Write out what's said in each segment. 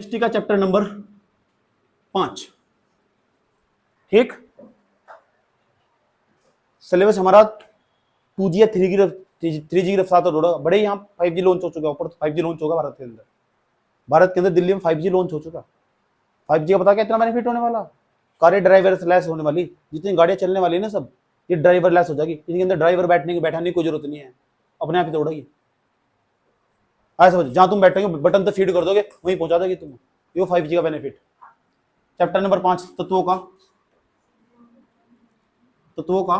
Chemistry का chapter number 5। ठीक, syllabus हमारा 2G या 3G की रफ्तार तो दौड़ा बड़े। यहाँ 5G लॉन्च हो चुका है, ऊपर 5G लॉन्च होगा भारत के अंदर। भारत के अंदर दिल्ली में 5G लॉन्च हो चुका। 5G का पता क्या इतना बेनिफिट होने वाला, कार ड्राइवर लेस होने वाली। जितनी गाड़ियां चलने वाली है ना सब, ये ड्राइवर लेस हो जाएगी। इनके अंदर ड्राइवर बैठाने की कोई जरूरत नहीं है, अपने आप ही दौड़ेगी। ऐसा समझ, जहां तुम बैठोगे बटन तो फीड कर दोगे वहीं पहुंचा देगी तुम। ये 5G का बेनिफिट। चैप्टर नंबर 5 तत्वों का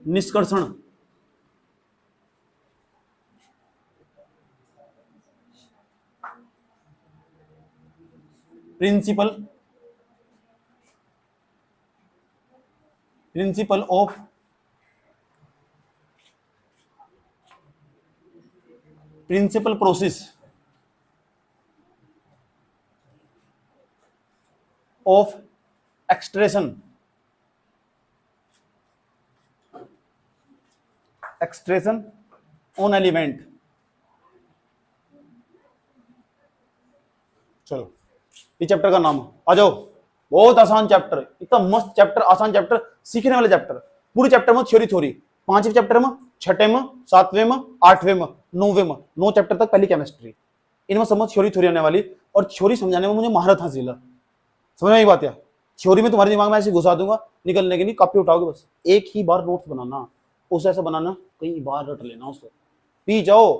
निष्कर्षण। Principle of principle process of extraction on element. चलो, ये चैप्टर का नाम आ जाओ। बहुत आसान चैप्टर, इतना मस्त चैप्टर, आसान चैप्टर, सीखने वाले चैप्टर। पूरे चैप्टर में थ्योरी 5वें चैप्टर में, 6ठे में, 7वें में, 8वें में, 9वें में, 9 चैप्टर तक पहली केमिस्ट्री। इनमें समझ थ्योरी आने वाली। और थ्योरी समझाने में मुझे महारत हासिल है। समझ में बात है। थ्योरी में तुम्हारे दिमाग में ऐसे घुसा दूंगा, निकलने के लिए कॉपी उठाओगे बस, एक ही बार नोट्स बनाना, उसे ऐसा बनाना कई बार रट लेना, उसको पी जाओ।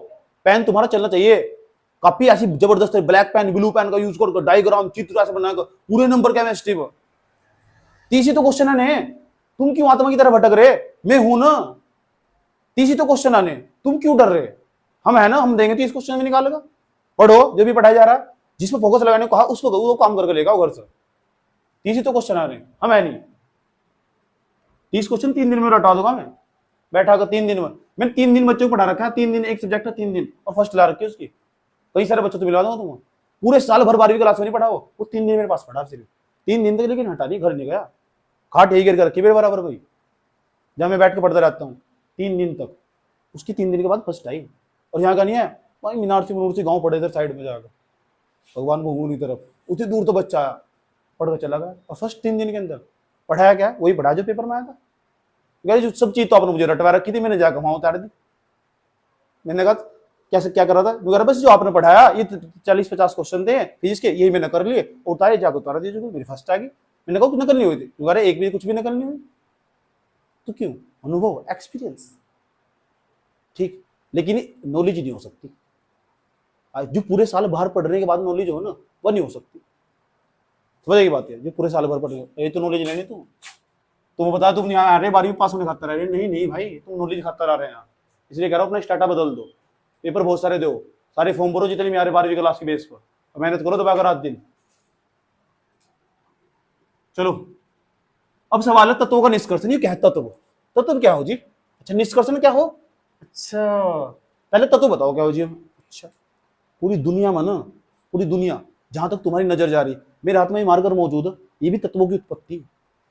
पेन तुम्हारा चलना चाहिए, कॉपी ऐसी जबरदस्त है, ब्लैक पेन ब्लू पेन का यूज कर, डायग्राम चित्र ऐसे बनाकर पूरे नंबर केमिस्ट्री में। 30 तो क्वेश्चन आने, तुम क्यों आत्मा की तरह भटक रहे? मैं हूं ना, 30 तो क्वेश्चन आने, तुम क्यों डर रहे? हम है ना, हम देंगे 30 क्वेश्चन भी निकालेगा। पढ़ो जो भी पढ़ाया जा रहा है, जिसमें फोकस लगाने को कहा उस पर वो काम करके लेगा घर से। 30 तो क्वेश्चन आ रहे हैं, हम है नहीं। 30 क्वेश्चन 3 दिन में रटा दूंगा मैं, बैठा कर 3 दिन में। मैंने 3 दिन बच्चों को पढ़ा रखा है, 3 दिन एक सब्जेक्ट है, 3 दिन और फर्स्ट ला रखी है उसकी। कई सारे बच्चों को मिलवा दूंगा तुम्हें। पूरे साल भर 12वीं क्लास में नहीं पढ़ा वो 3 दिन मेरे पास पढ़ा सिर्फ 3 दिन तक। लेकिन हटा नहीं, घर नहीं गया, खाट यही करके रखी मेरे बराबर भाई, जहां मैं बैठ के पढ़ता रहता हूँ 3 दिन तक। उसकी 3 दिन के बाद फर्स्ट आई। और यहाँ का नहीं है भाई, मीनार से गाँव पड़े इधर साइड में जाकर भगवान को की तरफ, उतनी दूर तो बच्चा आया, पढ़ कर चला गया। और फर्स्ट 3 दिन के अंदर पढ़ाया क्या, वही पढ़ा जो पेपर में आया था। जो सब चीज तो आपने मुझे रटवा रखी थी, मैंने जाकर वहां उतार दी। मैंने कहा कैसे क्या कर रहा था, मैं बस जो आपने पढ़ाया ये 40-50 क्वेश्चन थे फिजिक्स के, यही मैंने कर लिए, उतारे जाकर उतारा दीजिए, मेरी फर्स्ट आ गई। मैंने कहा नकल नहीं हुई थी, एक भी कुछ भी नकल नहीं हुई। तो क्यों? अनुभव, एक्सपीरियंस। ठीक, लेकिन नॉलेज नहीं हो सकती। जो पूरे साल बाहर पढ़ने के बाद नॉलेज हो ना, वह नहीं हो सकती। समझ की बात है, जो पूरे साल भर पढ़ गए ये तो नॉलेज लेनी। तुम बता, तुम यहाँ आ रहे 12वीं पास होने खातर रहे? नहीं भाई, तुम नॉलेज खातर आ रहे हैं। इसलिए कह रहा हूँ अपना स्टार्टअप बदल दो, पेपर बहुत सारे दो, सारे फॉर्म भरो जितने भी आ रहे 12वीं क्लास के बेस पर, और मेहनत करो दबाकर रात दिन। चलो, अब सवाल है तत्वों का निष्कर्षण। ये क्या है तत्व क्या हो जी? अच्छा, निष्कर्षण क्या हो? अच्छा, पहले तत्व बताओ क्या हो जी। अच्छा, पूरी दुनिया में ना, पूरी दुनिया जहां तक तुम्हारी नजर जा रही, मेरे हाथ में मार्कर मौजूद है, ये भी तत्वों की उत्पत्ति।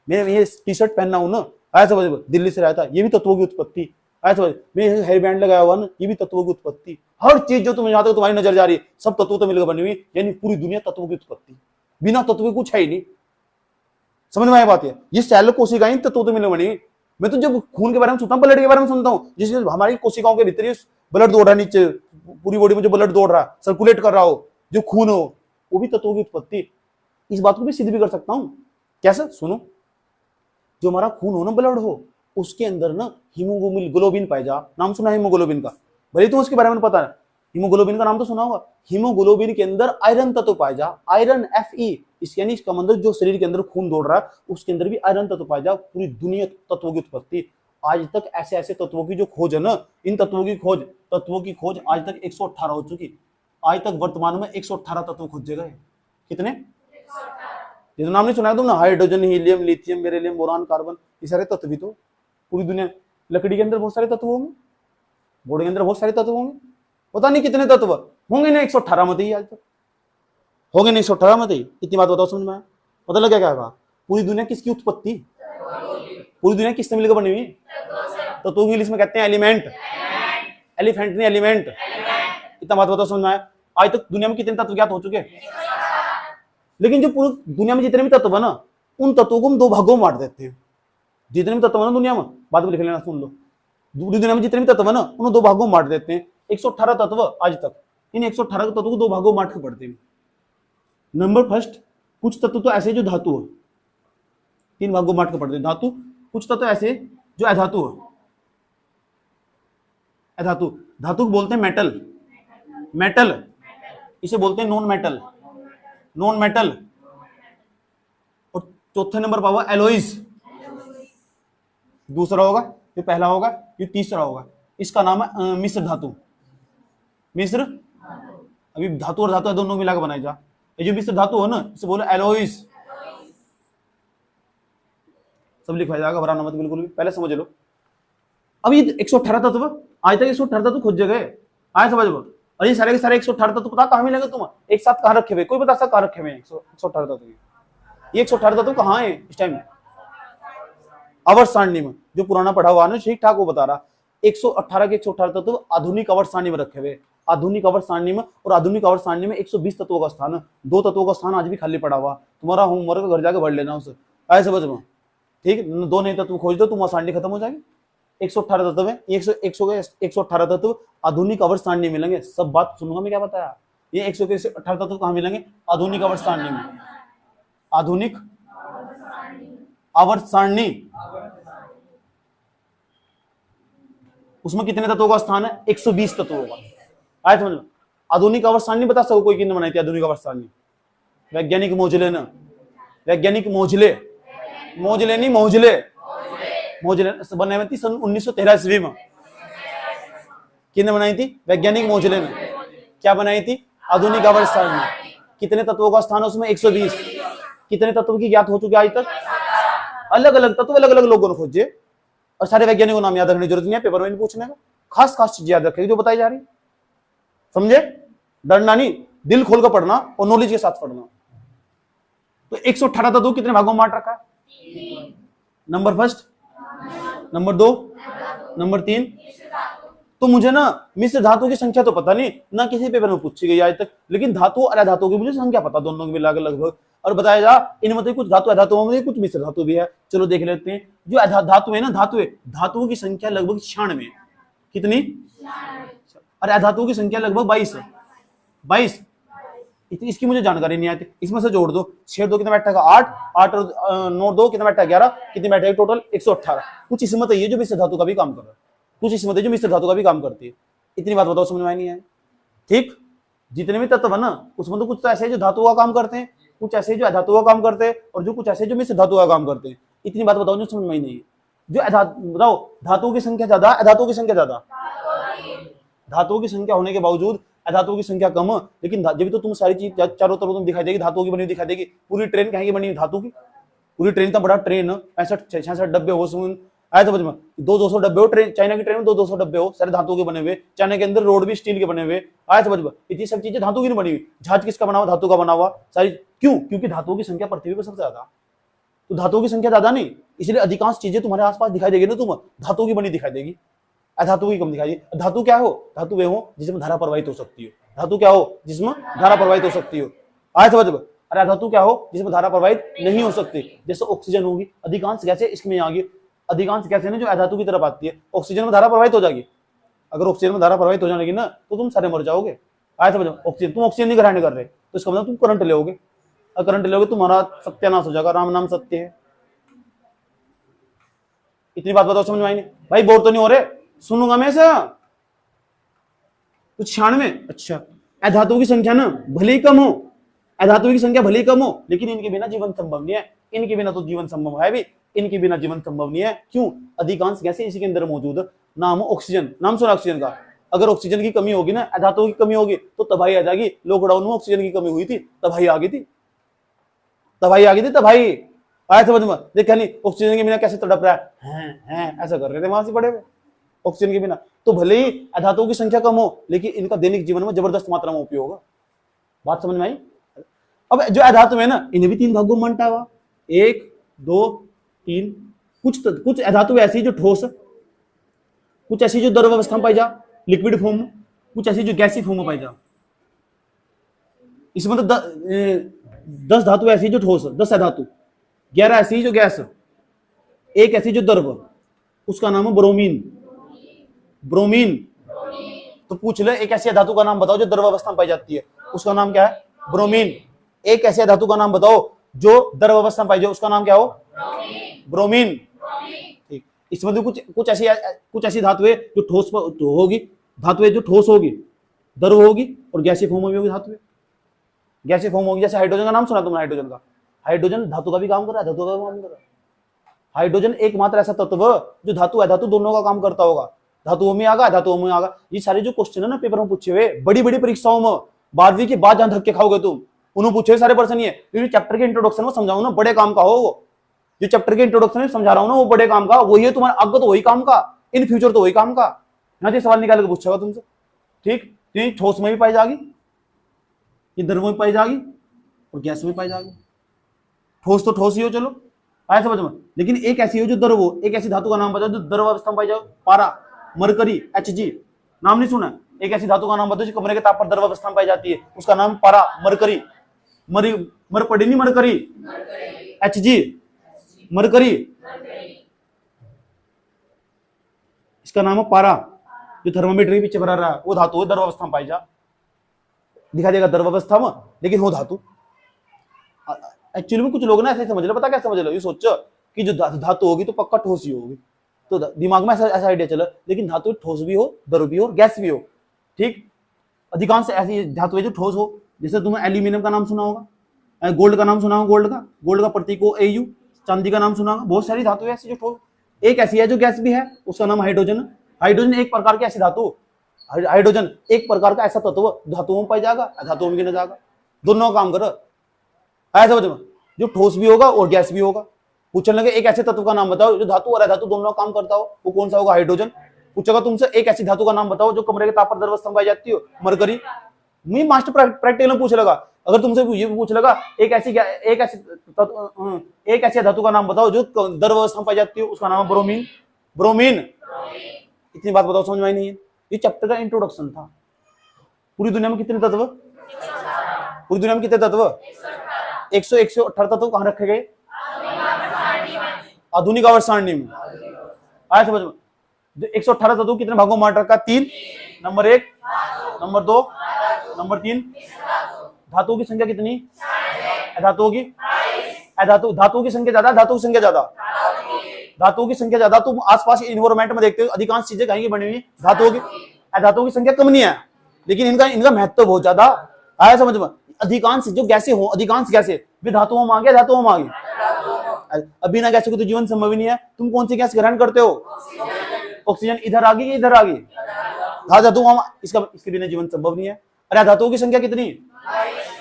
मैं ये टी शर्ट पहनना हूं ना, ऐसा दिल्ली से रहता, ये भी तत्वों की उत्पत्ति। ऐसा मैं हेयर बैंड लगाया हुआ ना, ये भी तत्वों की उत्पत्ति। हर चीज जो तुम्हें जहां तक तुम्हारी नजर जा रही है, सब तत्वों तो मिलकर बनी हुई, यानी पूरी दुनिया तत्वों की उत्पत्ति। बिना तत्व के कुछ है ही नहीं। समझ में आया बात है? ये सेल कोशिकाएं तत्वों तो मिलकर बनी। मैं तो जब खून के बारे में सुनता हूँ, ब्लड के बारे में सुनता हूँ, जिसमें हमारी कोशिकाओं के भीतर ब्लड दौड़ रहा है, नीचे पूरी बॉडी में जो ब्लड दौड़ रहा है, सर्कुलेट कर रहा हो, जो खून हो, वो भी तत्वों की उत्पत्ति। इस बात को भी सिद्ध भी कर सकता हूं। कैसे? सुनो, जो हमारा खून हो ना, ब्लड हो, उसके अंदर ना हीमोग्लोबिन पाया जा। नाम सुना है हीमोग्लोबिन का? भले तो उसके बारे में पता है, हीमोग्लोबिन का नाम तो सुना होगा। हीमोग्लोबिन के अंदर आयरन तत्व पाया जा, आयरन Fe। यानी इसका मतलब जो शरीर के अंदर खून दौड़ रहा है उसके अंदर भी आयरन तत्व पाया जा। पूरी दुनिया तत्वों की उत्पत्ति। आज तक ऐसे तत्वों की जो खोज है ना, इन तत्वों की खोज आज तक 118 हो चुकी। आज तक वर्तमान में 118 तत्व खोजे गए। कितने? ये तो नाम नहीं सुना तुमने? Hydrogen, helium, lithium, beryllium, boron, carbon, ये सारे तत्व भी तो पूरी दुनिया। लकड़ी के अंदर बहुत सारे तत्व होंगे, बोर्ड के अंदर बहुत सारे तत्व होंगे, पता नहीं कितने तत्व होंगे। ना 118 मत ही आज तक होंगे, नहीं 118 मत ही। इतनी बात बताओ, समझ में पता लगा क्या कहा? पूरी दुनिया किसकी उत्पत्ति? पूरी दुनिया किससे मिलकर बनी हुई? तो इंग्लिश में कहते हैं एलिमेंट। एलिफेंट नहीं, एलिमेंट। इतना बात बताओ, समझ में आया? आज तक दुनिया में कितने तत्व ज्ञात हो चुके हैं? लेकिन जो पूरी दुनिया में जितने भी तत्व है ना, उन तत्वों को हम दो भागों में बांट देते हैं। जितने भी तत्व है ना दुनिया में, बाद में लिख लेना, सुन लो, पूरी दुनिया में जितने भी तत्व है ना, उन्हें दो भागों में बांट देते हैं। 118 तत्व आज तक, इन 118 तत्वों को दो भागों में बांट के पढ़ते हैं। नंबर फर्स्ट, कुछ तत्व तो ऐसे जो धातु है, 3 भागों में बांट के पढ़ते हैं धातु। कुछ तत्व ऐसे जो अधातु है, अधातु, धातु को बोलते हैं मेटल, मेटल इसे बोलते हैं नॉन मेटल, नॉन मेटल। और चौथे नंबर पर हुआ एलोइज, दूसरा होगा, ये पहला होगा, ये तीसरा होगा। इसका नाम है मिश्र धातु, मिश्र। अभी धातु और धातु दोनों मिलाकर बनाई जा, ये जो मिश्र धातु है ना, इसे बोले एलोइज। सब लिखवाया जाएगा, भराना मत बिल्कुल भी, पहले समझ लो। अब ये 118 तत्व, आज तक 118 तत्व खोज गए, आए समझ लो। और ये सारे के सारे 118 तत्व पता कहां मिलेंगे तुम? एक साथ कहां रखे हुए? कोई बता सकता कहां रखे हुए 118 तत्व? ये 118 तत्व कहां है इस टाइम? आवर्त सारणी में। जो पुराना पढ़ा हुआ है ठीक ठाक वो बता रहा, 118 के 118 तत्व आधुनिक आवर्त सारणी में रखे हुए, आधुनिक आवर्त सारणी में। और आधुनिक आवर्त सारणी में 120 तत्वों का स्थान है, 2 तत्वों का स्थान आज भी खाली पड़ा हुआ। तुम्हारा होमवर्क घर जाकर भर लेना उसे, ऐसे समझ में, ठीक? 2 नए तत्व खोज दो, तुम्हारा सारणी खत्म हो जाएगी। 118 तत्व है, 118 तत्व आधुनिक आवर्त सारणी मिलेंगे। सब बात सुनूंगा मैं क्या बताया? ये 118 तत्व कहां मिलेंगे? आधुनिक आवर्त सारणी में, आधुनिक आवर्त सारणी। उसमें कितने तत्वों का स्थान है? 120 तत्वों का। आए समझ लो। आधुनिक आवर्त सारणी बता सको कोई कितने बनाई थी आधुनिक आवर्त सारणी? वैज्ञानिक मोजले ना, वैज्ञानिक मोजले, मोजले नहीं मोजले, मोजले बनाई हुई थी सन 1913 ईस्वी में। किसने बनाई थी? वैज्ञानिक मोजले ने। क्या बनाई थी? आधुनिक आवर्त सारणी। कितने तत्वों का स्थान है उसमें? 120। कितने तत्व की ज्ञात हो चुके आज तक? अलग अलग तत्व अलग अलग लोगों ने खोजे, और सारे वैज्ञानिकों को नाम याद रखने की जरूरत नहीं है, पेपर में पूछने का। खास खास चीज याद रखेगी जो बताई जा रही, समझे? डरना नहीं, दिल खोल कर पढ़ना और नॉलेज के साथ पढ़ना। तो 118 तत्व कितने भागों में बांट रखा है? Number first, number 2, number 3। तो मुझे ना मिश्र धातु की संख्या तो पता नहीं, ना किसी पेपर में पूछी गई आज तक, लेकिन धातु और अधातु की मुझे संख्या पता, दोनों की मिलाकर लगभग। और बताया जा इनमें तो कुछ धातु अधातुओं में कुछ मिश्र धातु भी है। चलो देख लेते हैं। जो धातु है ना, धातुओं की संख्या लगभग 96 है। कितनी? और अधातुओं की संख्या लगभग 22 है। 22 इसकी मुझे जानकारी नहीं आती। इसमें से जोड़ दो, 6 2 कितना बैठेगा? 8, 8 और 9 2 कितना बैठा? 11, कितनी बैठेगा टोटल? 118। कुछ इसमें तो ये जो मिश्र धातु का भी काम कर रहा है, कुछ इसमें जो मिश्र धातु का भी काम करती है। इतनी बात बताओ, समझ में नहीं आए? ठीक, जितने भी तत्व है ना, उसमें तो कुछ तो ऐसे जो धातु का काम करते हैं, कुछ ऐसे जो अधातु का काम करते हैं, और जो कुछ ऐसे जो मिश्र धातु का काम करते हैं। इतनी बात बताओ जो समझ में ही नहीं है। जो बताओ, धातुओं की संख्या ज्यादा, अधातुओं की संख्या ज्यादा? धातुओं की संख्या होने के बावजूद अधातुओं की संख्या कम है। लेकिन जब तो तुम सारी चीज चारों तरफ तुम दिखाई देगी, धातुओं की बनी हुई दिखाई देगी। पूरी ट्रेन कहीं की बनी हुई? धातु की। पूरी ट्रेन का बड़ा ट्रेन 65-66 डब्बे हो, आया समझ में? 200 डब्बे हो ट्रेन, चाइना की ट्रेन में 200 डब्बे हो, सारे धातुओं के बने हुए। चाइना के अंदर रोड भी स्टील के बने हुए, आया समझ में? इतनी सब चीजें धातु की नहीं बनी हुई। जहाज किसका बना हुआ? धातु का बना हुआ सारी। क्यों? क्योंकि धातुओं की संख्या पृथ्वी पर सबसे ज्यादा। तो धातुओं की संख्या ज्यादा नहीं, इसलिए अधिकांश चीजें तुम्हारे आसपास दिखाई देगी ना, तुम धातु की बनी दिखाई देगी, अधातु की कम दिखाई देगी। धातु क्या हो? धातु वे हो जिसमें धारा प्रवाहित हो सकती हो। धातु क्या हो? जिसमें धारा प्रवाहित हो सकती हो, आया समझ में? अरे धातु क्या हो? जिसमें धारा प्रवाहित नहीं हो सकती। जैसे ऑक्सीजन होगी, अधिकांश गैसें इसमें आ गई। अधिकांश गैसें ना जो अधातु की तरफ आती है, ऑक्सीजन में धारा प्रवाहित हो जाएगी। अगर ऑक्सीजन में धारा प्रवाहित हो जाएगी ना, तो तुम सारे मर जाओगे, आया समझ? ऑक्सीजन, तुम ऑक्सीजन नहीं ग्रहण कर रहे, तो इसका मतलब तुम करंट लोगे, और करंट लोगे तुम्हारा सत्यानाश हो जाएगा। राम नाम सत्य है। इतनी बात बताओ, समझ में आई नहीं? भाई बोर तो नहीं हो रहे? सुनूंगा मैं ऐसा। तो 96। अच्छा, अधातुओं की संख्या ना भले ही कम हो, अधातुओं की संख्या भले ही कम हो, लेकिन इनके बिना जीवन संभव नहीं है। इनके बिना तो जीवन संभव है भी, इनके बिना जीवन संभव नहीं है। क्यों? अधिकांश गैसें इसी के अंदर मौजूद है। नाम ऑक्सीजन, नाम सुना ऑक्सीजन का? अगर ऑक्सीजन की कमी होगी ना, अधातुओं की कमी होगी, तो तबाही आ जाएगी। लॉकडाउन में ऑक्सीजन की कमी हुई थी, तबाही आ गई थी, तबाही आ गई थी, तबाही। आया समझ में? देखा नहीं? ऑक्सीजन के बिना कैसे तड़प रहा है, ऐसा कर रहे थे वहां से पड़े हुए ऑक्सीजन के बिना। तो भले ही अधातुओं की संख्या कम हो, लेकिन इनका दैनिक जीवन में जबरदस्त मात्रा में उपयोग होगा। बात समझ में आई? अब जो अधातु है ना, इन्हें भी 3 भागों में बांटा हुआ, 1 2 3। कुछ अधातु ऐसी जो ठोस, कुछ ऐसी जो द्रव अवस्था में पाई जा, लिक्विड फॉर्म में, कुछ ऐसी जो गैसी फॉर्म में पाई जा। इसमें तो 10 धातु ऐसी जो ठोस, 10 है धातु, 11 ऐसी जो गैस, एक ऐसी जो द्रव, उसका नाम है ब्रोमीन। ब्रोमीन। तो पूछ ले एक ऐसी धातु का नाम बताओ जो द्रव अवस्था में पाई जाती है, उसका नाम क्या है? ब्रोमीन। एक ऐसी धातु का नाम बताओ जो द्रव अवस्था में पाई जाए, उसका नाम क्या हो? ब्रोमीन। ठीक। इसमें तो कुछ ऐसी धातु है जो ठोस होगी, धातु है जो ठोस होगी, द्रव होगी और गैसीय फॉर्म में भी होगी धातु है। गैसीय फॉर्म होगी, जैसे हाइड्रोजन का नाम सुना तुमने? हाइड्रोजन का, हाइड्रोजन धातु का भी काम कर रहा है, धातु का भी काम कर रहा है। हाइड्रोजन एकमात्र ऐसा तत्व जो धातु है धातु दोनों का काम करता होगा। धातुओं में आगा, धातुओं में आगा। ये सारे जो क्वेश्चन है ना पेपर में पूछे हुए, बड़ी बड़ी परीक्षाओं में 12वीं के बाद जहां धक्के खाओगे तुम, उन्होंने पूछे सारे पर्सन। ये चैप्टर के इंट्रोडक्शन में समझाऊं ना, बड़े काम का हो वो। जो चैप्टर के इंट्रोडक्शन में समझा रहा हूं ना, वो बड़े काम का वही है। तुम्हारा आगे तो वही काम का, इन फ्यूचर तो वही काम का। यहाँ से सवाल निकाल के पूछेगा तुमसे। ठीक। तो ये ठोस में भी पाई जाएगी, ये द्रव में पाई जाएगी और गैस में पाई जाएगी। ठोस तो ठोस ही हो, चलो आया समझ में। लेकिन एक ऐसी हो जो द्रव हो, एक ऐसी धातु का नाम बताओ जो द्रव अवस्था में पाई जाओ। पारा, मरकरी, Hg, नाम नहीं सुना? एक ऐसी धातु का नाम बताओ जो कमरे के ताप पर द्रव अवस्था में पाई जाती है, उसका नाम पारा, मरकरी। मरपड़ी नहीं, मरकरी, Hg, मरकरी, इसका नाम है पारा। जो थर्मामीटर के पीछे भरा रहा है वो धातु है, द्रव अवस्था में पाई जा, दिखा देगा द्रव अवस्था में, लेकिन वो धातु। एक्चुअली में कुछ लोग ना ऐसे समझ लो, पता क्या समझ लो? ये सोचो कि जो धातु होगी तो पक्का ठोस ही होगी, तो दिमाग में ऐसा आइडिया चला। लेकिन धातु ठोस भी हो, द्रव भी हो और गैस भी हो। ठीक। अधिकांश ऐसी धातु है जो ठोस हो, जैसे तुम्हें एल्यूमिनियम का नाम सुना होगा, गोल्ड का नाम सुना होगा, गोल्ड का प्रतीक हो Au, चांदी का नाम सुना होगा। बहुत सारी धातु है ऐसी जो ठोस। एक ऐसी है जो गैस भी है, उसका नाम हाइड्रोजन। हाइड्रोजन एक प्रकार की ऐसी धातु, हाइड्रोजन एक प्रकार का ऐसा तत्व धातुओं में पाई जाएगा, धातुओं में गिना जाएगा, दोनों काम करो। ऐसा समझ में, जो ठोस भी होगा और गैस भी होगा। पूछने लगे एक ऐसे तत्व का नाम बताओ जो धातु और अधातु दोनों काम करता हो, वो कौन सा होगा? हाइड्रोजन। पूछेगा तुमसे एक ऐसी धातु का नाम बताओ जो कमरे के ताप पर द्रव अवस्था में पाई जाती हो, मरकरी। मैं मास्टर प्रैक्टिकल में पूछ लगा। अगर तुमसे ये पूछ लगा एक ऐसी धातु का नाम बताओ जो द्रव अवस्था में पाई जाती हो, उसका नाम है ब्रोमीन। ब्रोमीन। इतनी बात बताओ, समझ में आई नहीं है? ये चैप्टर का इंट्रोडक्शन था। पूरी दुनिया में कितने तत्व? पूरी दुनिया में कितने तत्व? 118 तत्व कहां रखे गए? आधुनिक आवर्त सारणी में। आया समझ में? 118 तत्व कितने भागों में बांट रखा? 3। Number 1, number 2, number 3। धातुओं की संख्या कितनी? धातुओं की धातुओं की संख्या ज्यादा, धातुओं की संख्या ज्यादा, धातुओं की संख्या ज्यादा। तुम आसपास इन्वायरमेंट में देखते हो अधिकांश चीजें कहीं की बनी हुई धातुओं की संख्या कम नहीं है, लेकिन इनका महत्व बहुत ज्यादा। आया समझ में? अधिकांश जो गैसें हो, अधिकांश गैसें वे धातुओं में आ गया, धातुओं में आ गई। अभी ना गैसों को तो जीवन संभव ही नहीं है। तुम कौन सी गैस ग्रहण करते हो? ऑक्सीजन। इधर आ गई कि इधर आ गई? हाँ, धातुओं इसके बिना जीवन संभव नहीं है। अरे धातुओं की संख्या कितनी?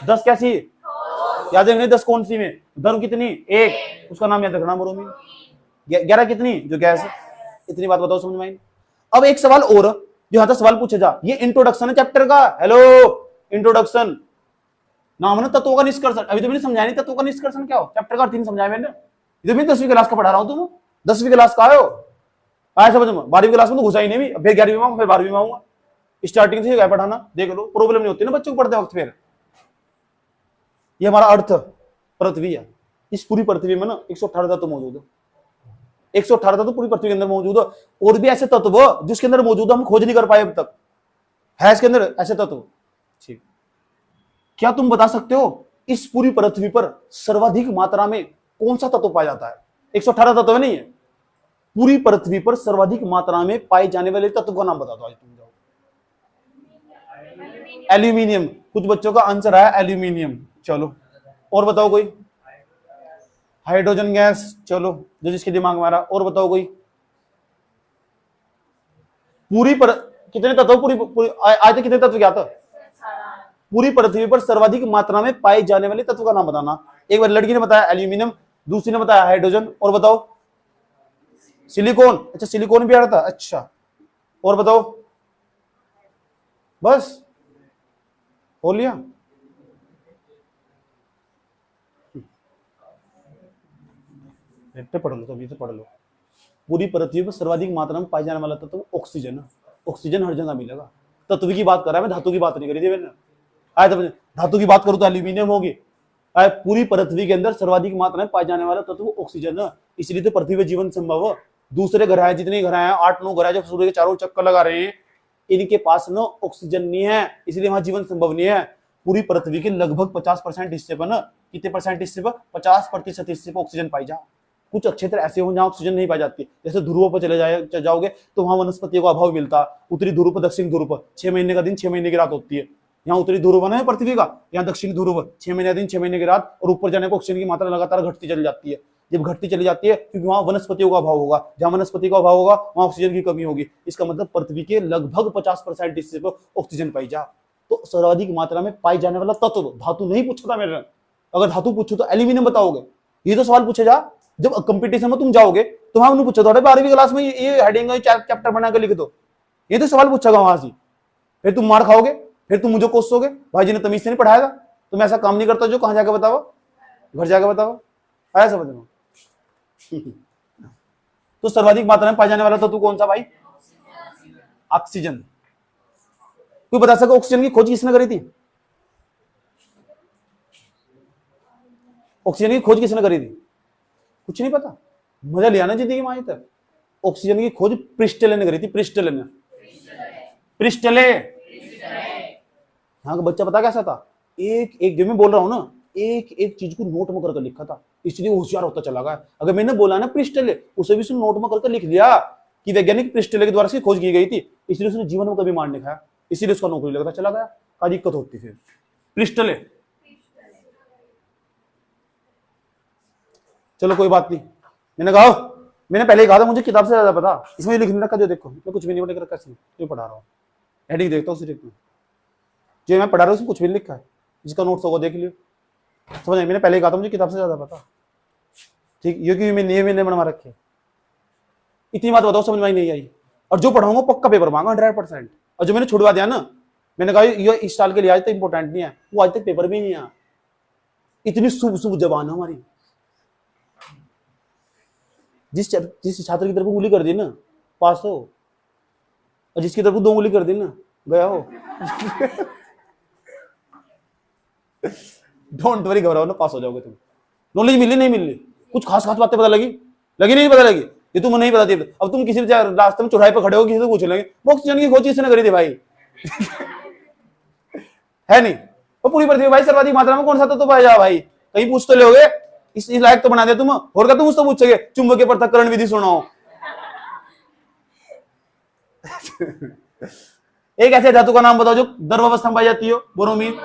10 कैसी? याद है? 10 कौन सी में? द्रव कितनी? 1, उसका नाम याद रखना ब्रोमीन। 11 कितनी? जो गैस है। इतनी बात बताओ, समझ में आई? अब एक सवाल और जो यहाँ सवाल पूछे जा, ये इंट्रोडक्शन है चैप्टर का। हेलो, इंट्रोडक्शन नाम है ना तत्वों का निष्कर्षण। अभी तो मैंने समझाया नहीं तत्वों का निष्कर्षण क्या हो, चैप्टर का 3 समझाया मैंने। ये तो मैं 10वीं क्लास का पढ़ा रहा हूँ। तुम 10वीं क्लास का आयो, आया समझ में? 12वीं क्लास में तो घुसा ही नहीं, फिर 11वीं में आऊंगा, फिर 12वीं में आऊंगा। स्टार्टिंग से क्या पढ़ाना, देख लो, प्रॉब्लम नहीं होती ना बच्चों को पढ़ते वक्त। फिर ये हमारा अर्थ पृथ्वी है। इस पूरी पृथ्वी में ना 118 तत्व मौजूद है। 118 तत्व पूरी पृथ्वी के अंदर मौजूद है। और भी ऐसे तत्व जिसके अंदर मौजूद हम खोज नहीं कर पाए अब तक, है इसके अंदर ऐसे तत्व। ठीक। क्या तुम बता सकते हो इस पूरी पृथ्वी पर सर्वाधिक मात्रा में कौन सा तत्व पाया जाता है? 118 तत्व नहीं है, पूरी पृथ्वी पर सर्वाधिक मात्रा में पाए जाने वाले तत्व का नाम बता दो। आज तुम जाओ। एल्यूमिनियम। कुछ बच्चों का आंसर आया एल्यूमिनियम। चलो और बताओ कोई। Hydrogen gas. चलो, जो जिसके दिमाग में आ रहा। और बताओ कोई। पूरी पर कितने तत्व? पूरी आज तक कितने तत्व क्या था? पूरी पृथ्वी पर सर्वाधिक मात्रा में पाए जाने वाले तत्व का नाम बताना। एक बार लड़की ने बताया एल्यूमिनियम, दूसरी ने बताया हाइड्रोजन, और बताओ सिलिकॉन। अच्छा, सिलिकॉन भी आ रहा था। अच्छा, और बताओ। बस हो लिया? पढ़ लो, तो अभी से पढ़ लो। पूरी पृथ्वी पर सर्वाधिक मात्रा में पाए जाने वाला तत्व ऑक्सीजन। ऑक्सीजन हर जगह मिलेगा। तत्व की बात कर रहा है मैं, धातु की बात नहीं करी थी मैंने। आए तो धातु की बात करूं तो एल्यूमिनियम होगी। पूरी पृथ्वी के अंदर सर्वाधिक मात्रा में पाए जाने वाला तत्व ऑक्सीजन है, इसलिए तो पृथ्वी पर जीवन संभव है। दूसरे ग्रह जितने ग्रह हैं 8-9 ग्रह जो सूर्य के चारों चक्कर लगा रहे हैं, इनके पास न ऑक्सीजन नहीं है, इसलिए वहां जीवन संभव नहीं है। पूरी पृथ्वी के लगभग 50% हिस्से पर न, कितने परसेंट हिस्से पर, 50% हिस्से पर ऑक्सीजन पाई जा। कुछ क्षेत्र ऐसे हो जहां ऑक्सीजन नहीं पाई जाती, जैसे ध्रुवों पर चले जाओगे तो वहां वनस्पतियों का अभाव मिलता। उत्तरी ध्रुव पर, दक्षिण ध्रुव पर 6 महीने का दिन 6 महीने की रात होती है। यहाँ उत्तरी ध्रुव है पृथ्वी का, यहाँ दक्षिण ध्रुव 6 महीने का दिन 6 महीने की रात, और ऊपर जाने पर ऑक्सीजन की मात्रा लगातार घटती चली जाती है। जब घटती चली जाती है क्योंकि वहां वनस्पतियों का अभाव होगा, जहां वनस्पति का अभाव होगा वहां ऑक्सीजन की कमी होगी। इसका मतलब पृथ्वी के लगभग 50% हिस्से पर ऑक्सीजन पाई जा। तो सर्वाधिक मात्रा में पाई जाने वाला तत्व, धातु नहीं पूछा था मेरे, अगर धातु पूछू तो एल्यूमिनियम बताओगे, ये तो सवाल पूछे जा। जब कंपटीशन में तुम जाओगे तो वहां पूछो, थोड़े 12वीं क्लास में ये हेडिंग चैप्टर बनाकर लिख दो, ये तो सवाल पूछेगा वहां से, फिर तुम मार खाओगे, फिर तुम मुझे कोसोगे, भाई जी ने तमीज से नहीं पढ़ाएगा, तुम ऐसा काम नहीं करता जो कहां जाकर बताओ, घर जाकर बताओ, आया समझ में। तो सर्वाधिक मात्रा में पाया जाने वाला तत्व कौन सा भाई? ऑक्सीजन। कोई बता सके ऑक्सीजन की खोज किसने करी थी? ऑक्सीजन की खोज किसने करी थी? कुछ नहीं पता, मजा लिया ना जिंदगी में आज तक। ऑक्सीजन की खोज प्रिस्टले ने करी थी, प्रिस्टले ने, प्रिस्टले। यहाँ का बच्चा पता कैसा था, एक एक जो मैं बोल रहा हूं ना, एक एक चीज को नोट में करके लिखा था, इसलिए होशियार होता चला गया। अगर मैंने बोला ना प्रिस्टले, उसे भी उसने नोट में करके लिख लिया कि वैज्ञानिक प्रिस्टले के द्वारा इसकी खोज की गई थी, इसलिए उसने जीवन में कभी मार नहीं खाया, इसीलिए उसका नौकरी लगता चला गया। क्या दिक्कत होती फिर? प्रिस्टले। चलो कोई बात नहीं, मैंने पहले ही कहा था मुझे किताब से ज्यादा पता, इसमें लिख नहीं रखा जो देखो, मैं कुछ भी नहीं रखा, जो पढ़ा रहा हूँ हेडिंग देखता हूँ सिर्फ, जो मैं पढ़ा रहा हूँ उसमें कुछ भी लिखा है, जिसका नोट्स होगा देख लियो, समझ मैंने पहले ही कहा था मुझे किताब से ज्यादा पता, ठीक, ये क्योंकि मैंने बनवा रखे। इतनी बात बताओ समझ में नहीं आई, और जो पढ़ाऊंगा पक्का पेपर मांगा 100%, और जो मैंने छुड़वा दिया ना, मैंने कहा ये इस साल के लिए आज तक इंपॉर्टेंट नहीं है, वो आज तक पेपर भी नहीं आया। इतनी शुभ जबान है हमारी, जिस छात्र की तरफ उंगली कर दी ना पास हो, और जिसकी तरफ 2 उंगली कर दी ना गया हो। डोंट वरी, घबराओ ना, पास हो जाओगे तुम। नॉलेज मिली नहीं मिली, कुछ खास खास बातें पता लगी नहीं पता लगी, ये तुम नहीं पता थी। अब तुम किसी रास्ते में चौराहे पर खड़े हो, किसी से पूछ लेंगे ऑक्सीजन की खोज किसने करी थी भाई? है नहीं? और पूरी पृथ्वी भाई सर्वाधिक मात्रा में कौन सा तत्व पाया जा भाई? कहीं पूछ तो लोगे, इस लायक तो बना दिया तुम, और क्या तुम उससे पूछोगे चुंबकीय पृथक्करण विधि सुनाओ। एक ऐसे धातु का नाम बताओ जो द्रव अवस्था में पाई जाती हो, ब्रोमीन।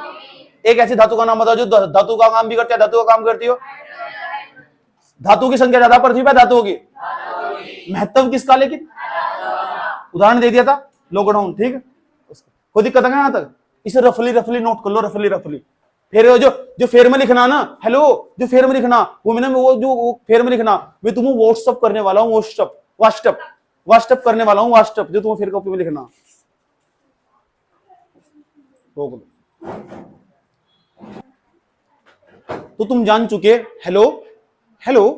एक ऐसी धातु का नाम बताओ जो धातु का काम भी करती है, धातु का काम करती हो। धातु की संख्या ज्यादा पृथ्वी पर धातुओं की, महत्व किसका लेकिन? उदाहरण दे दिया था लॉकडाउन, ठीक है, कोई दिक्कत है यहां तक? इसे रफली नोट कर लो, रफली। फिर जो फेर में लिखना ना, हेलो, जो फेर में लिखना वो मैंने वो फेर में लिखना, मैं तुम्हें व्हाट्सअप करने वाला हूँ, व्हाट्सअप करने वाला हूँ, व्हाट्सअप, जो तुम्हें फेर कॉपी में लिखना। तो तुम जान चुके, हेलो,